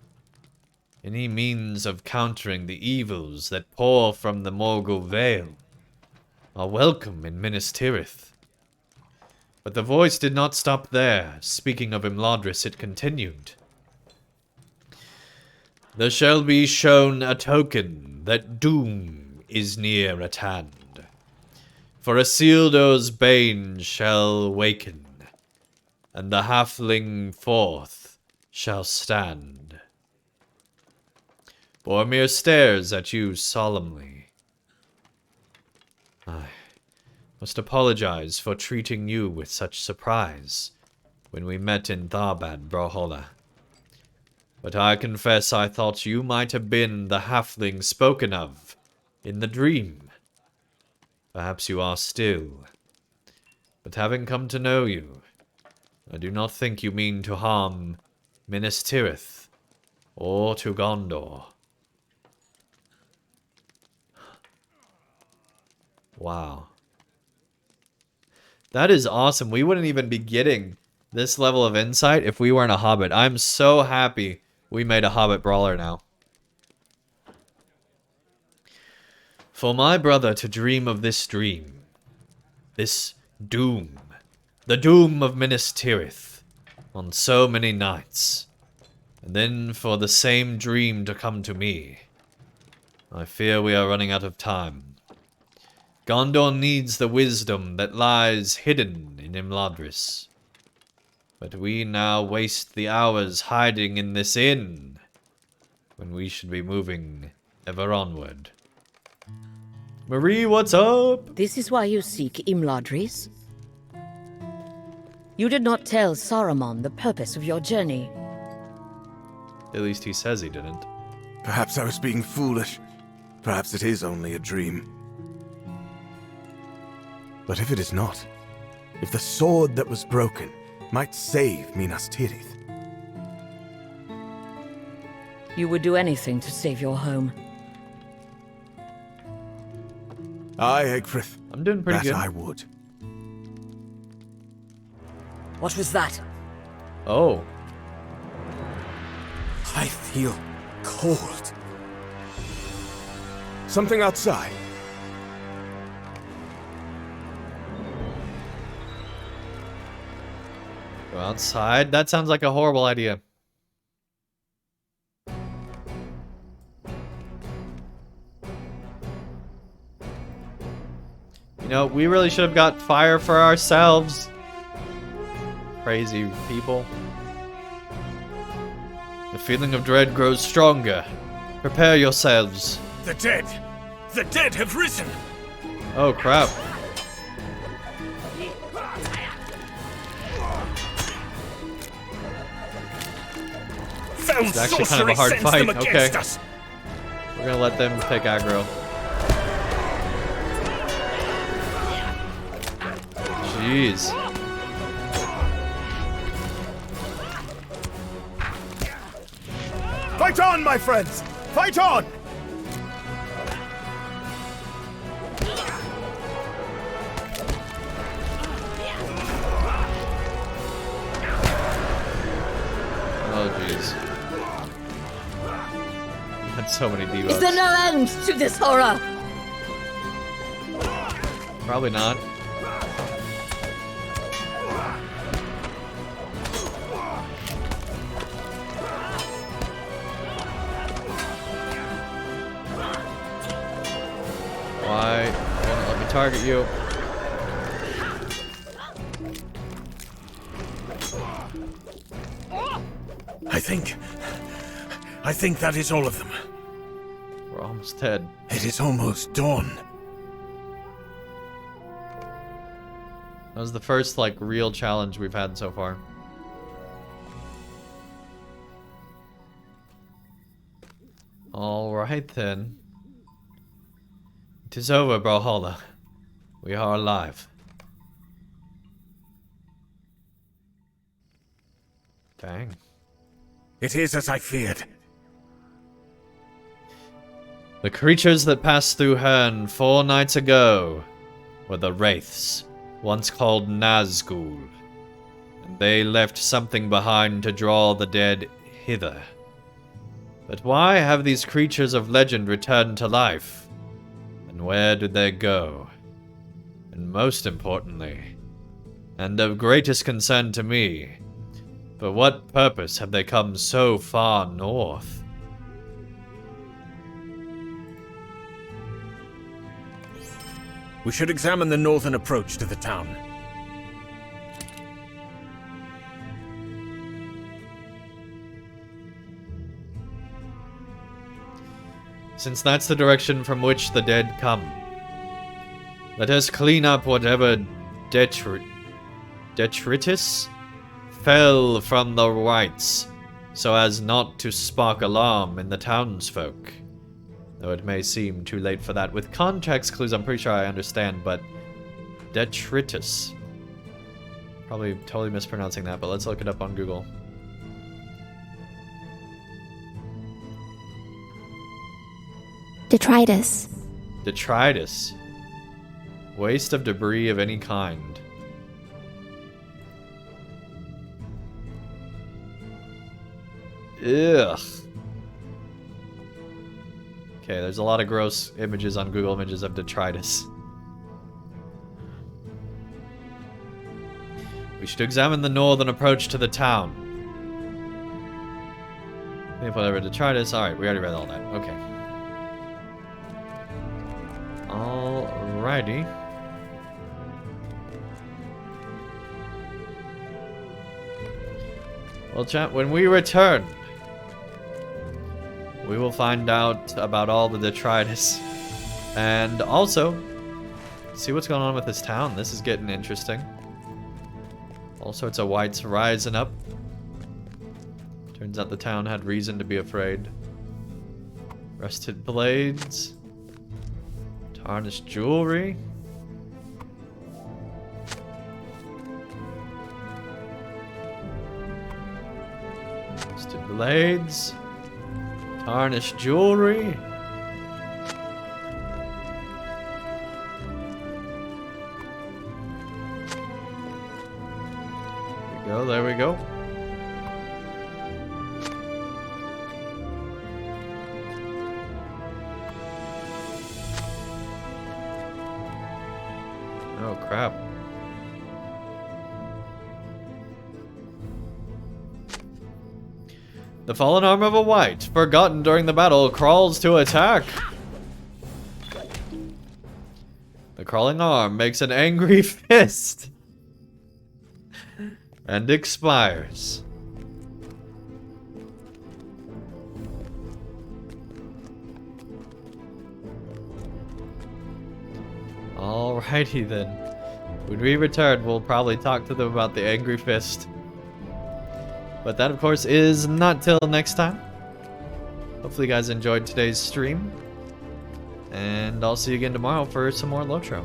Any means of countering the evils that pour from the Morgul Vale are welcome in Minas Tirith. But the voice did not stop there. Speaking of Imladris, it continued. "There shall be shown a token that doom is near at hand. For Isildur's bane shall waken, and the halfling forth shall stand." Boromir stares at you solemnly. I must apologize for treating you with such surprise when we met in Tharbad, Brawler. But I confess I thought you might have been the halfling spoken of in the dream. Perhaps you are still. But having come to know you, I do not think you mean to harm Minas Tirith or to Gondor. Wow. That is awesome. We wouldn't even be getting this level of insight if we weren't a hobbit. I'm so happy we made a hobbit brawler now. For my brother to dream of this dream, this doom, the doom of Minas Tirith, on so many nights, and then for the same dream to come to me, I fear we are running out of time. Gondor needs the wisdom that lies hidden in Imladris. But we now waste the hours hiding in this inn, when we should be moving ever onward. Marie, what's up? This is why you seek Imladris? You did not tell Saruman the purpose of your journey. At least he says he didn't. Perhaps I was being foolish. Perhaps it is only a dream. But if it is not, if the sword that was broken might save Minas Tirith. You would do anything to save your home. Aye, Egfrith. I'm doing pretty good. That I would. What was that? Oh. I feel cold. Something outside. Go outside? That sounds like a horrible idea. You know, we really should have got fire for ourselves. Crazy people. The feeling of dread grows stronger. Prepare yourselves. The dead! The dead have risen! Oh, crap. Foul actually kind of a sorcery hard sends fight, them okay. against us. We're gonna let them take aggro. Jeez. Fight on, my friends! Fight on! Oh, jeez. You had so many debuffs. Is there no end to this horror? Probably not. target you. I think that is all of them. We're almost dead. It is almost dawn. That was the first, like, real challenge we've had so far. Alright then. It is over, Brawler. We are alive. Dang. It is as I feared. The creatures that passed through Hern 4 nights ago were the Wraiths, once called Nazgul. And they left something behind to draw the dead hither. But why have these creatures of legend returned to life? And where did they go? And most importantly, and of greatest concern to me, for what purpose have they come so far north? We should examine the northern approach to the town. Since that's the direction from which the dead come, let us clean up whatever detritus fell from the whites, so as not to spark alarm in the townsfolk. Though it may seem too late for that. With context clues, I'm pretty sure I understand, but detritus. Probably totally mispronouncing that, but let's look it up on Google. Detritus. Detritus. Waste of debris of any kind. Ugh. Okay, there's a lot of gross images on Google Images of detritus. We should examine the northern approach to the town. If whatever detritus. Alright, we already read all that. Okay. Alrighty. Well, chat, when we return, we will find out about all the detritus. And also, see what's going on with this town. This is getting interesting. All sorts of whites rising up. Turns out the town had reason to be afraid. Rusted blades. Tarnished jewelry. Rusted blades. Tarnished jewelry. There we go. Oh, crap. The fallen arm of a wight, forgotten during the battle, crawls to attack. The crawling arm makes an angry fist and expires. Alrighty then. When we return, we'll probably talk to them about the angry fist. But that, of course, is not till next time. Hopefully you guys enjoyed today's stream. And I'll see you again tomorrow for some more LOTRO.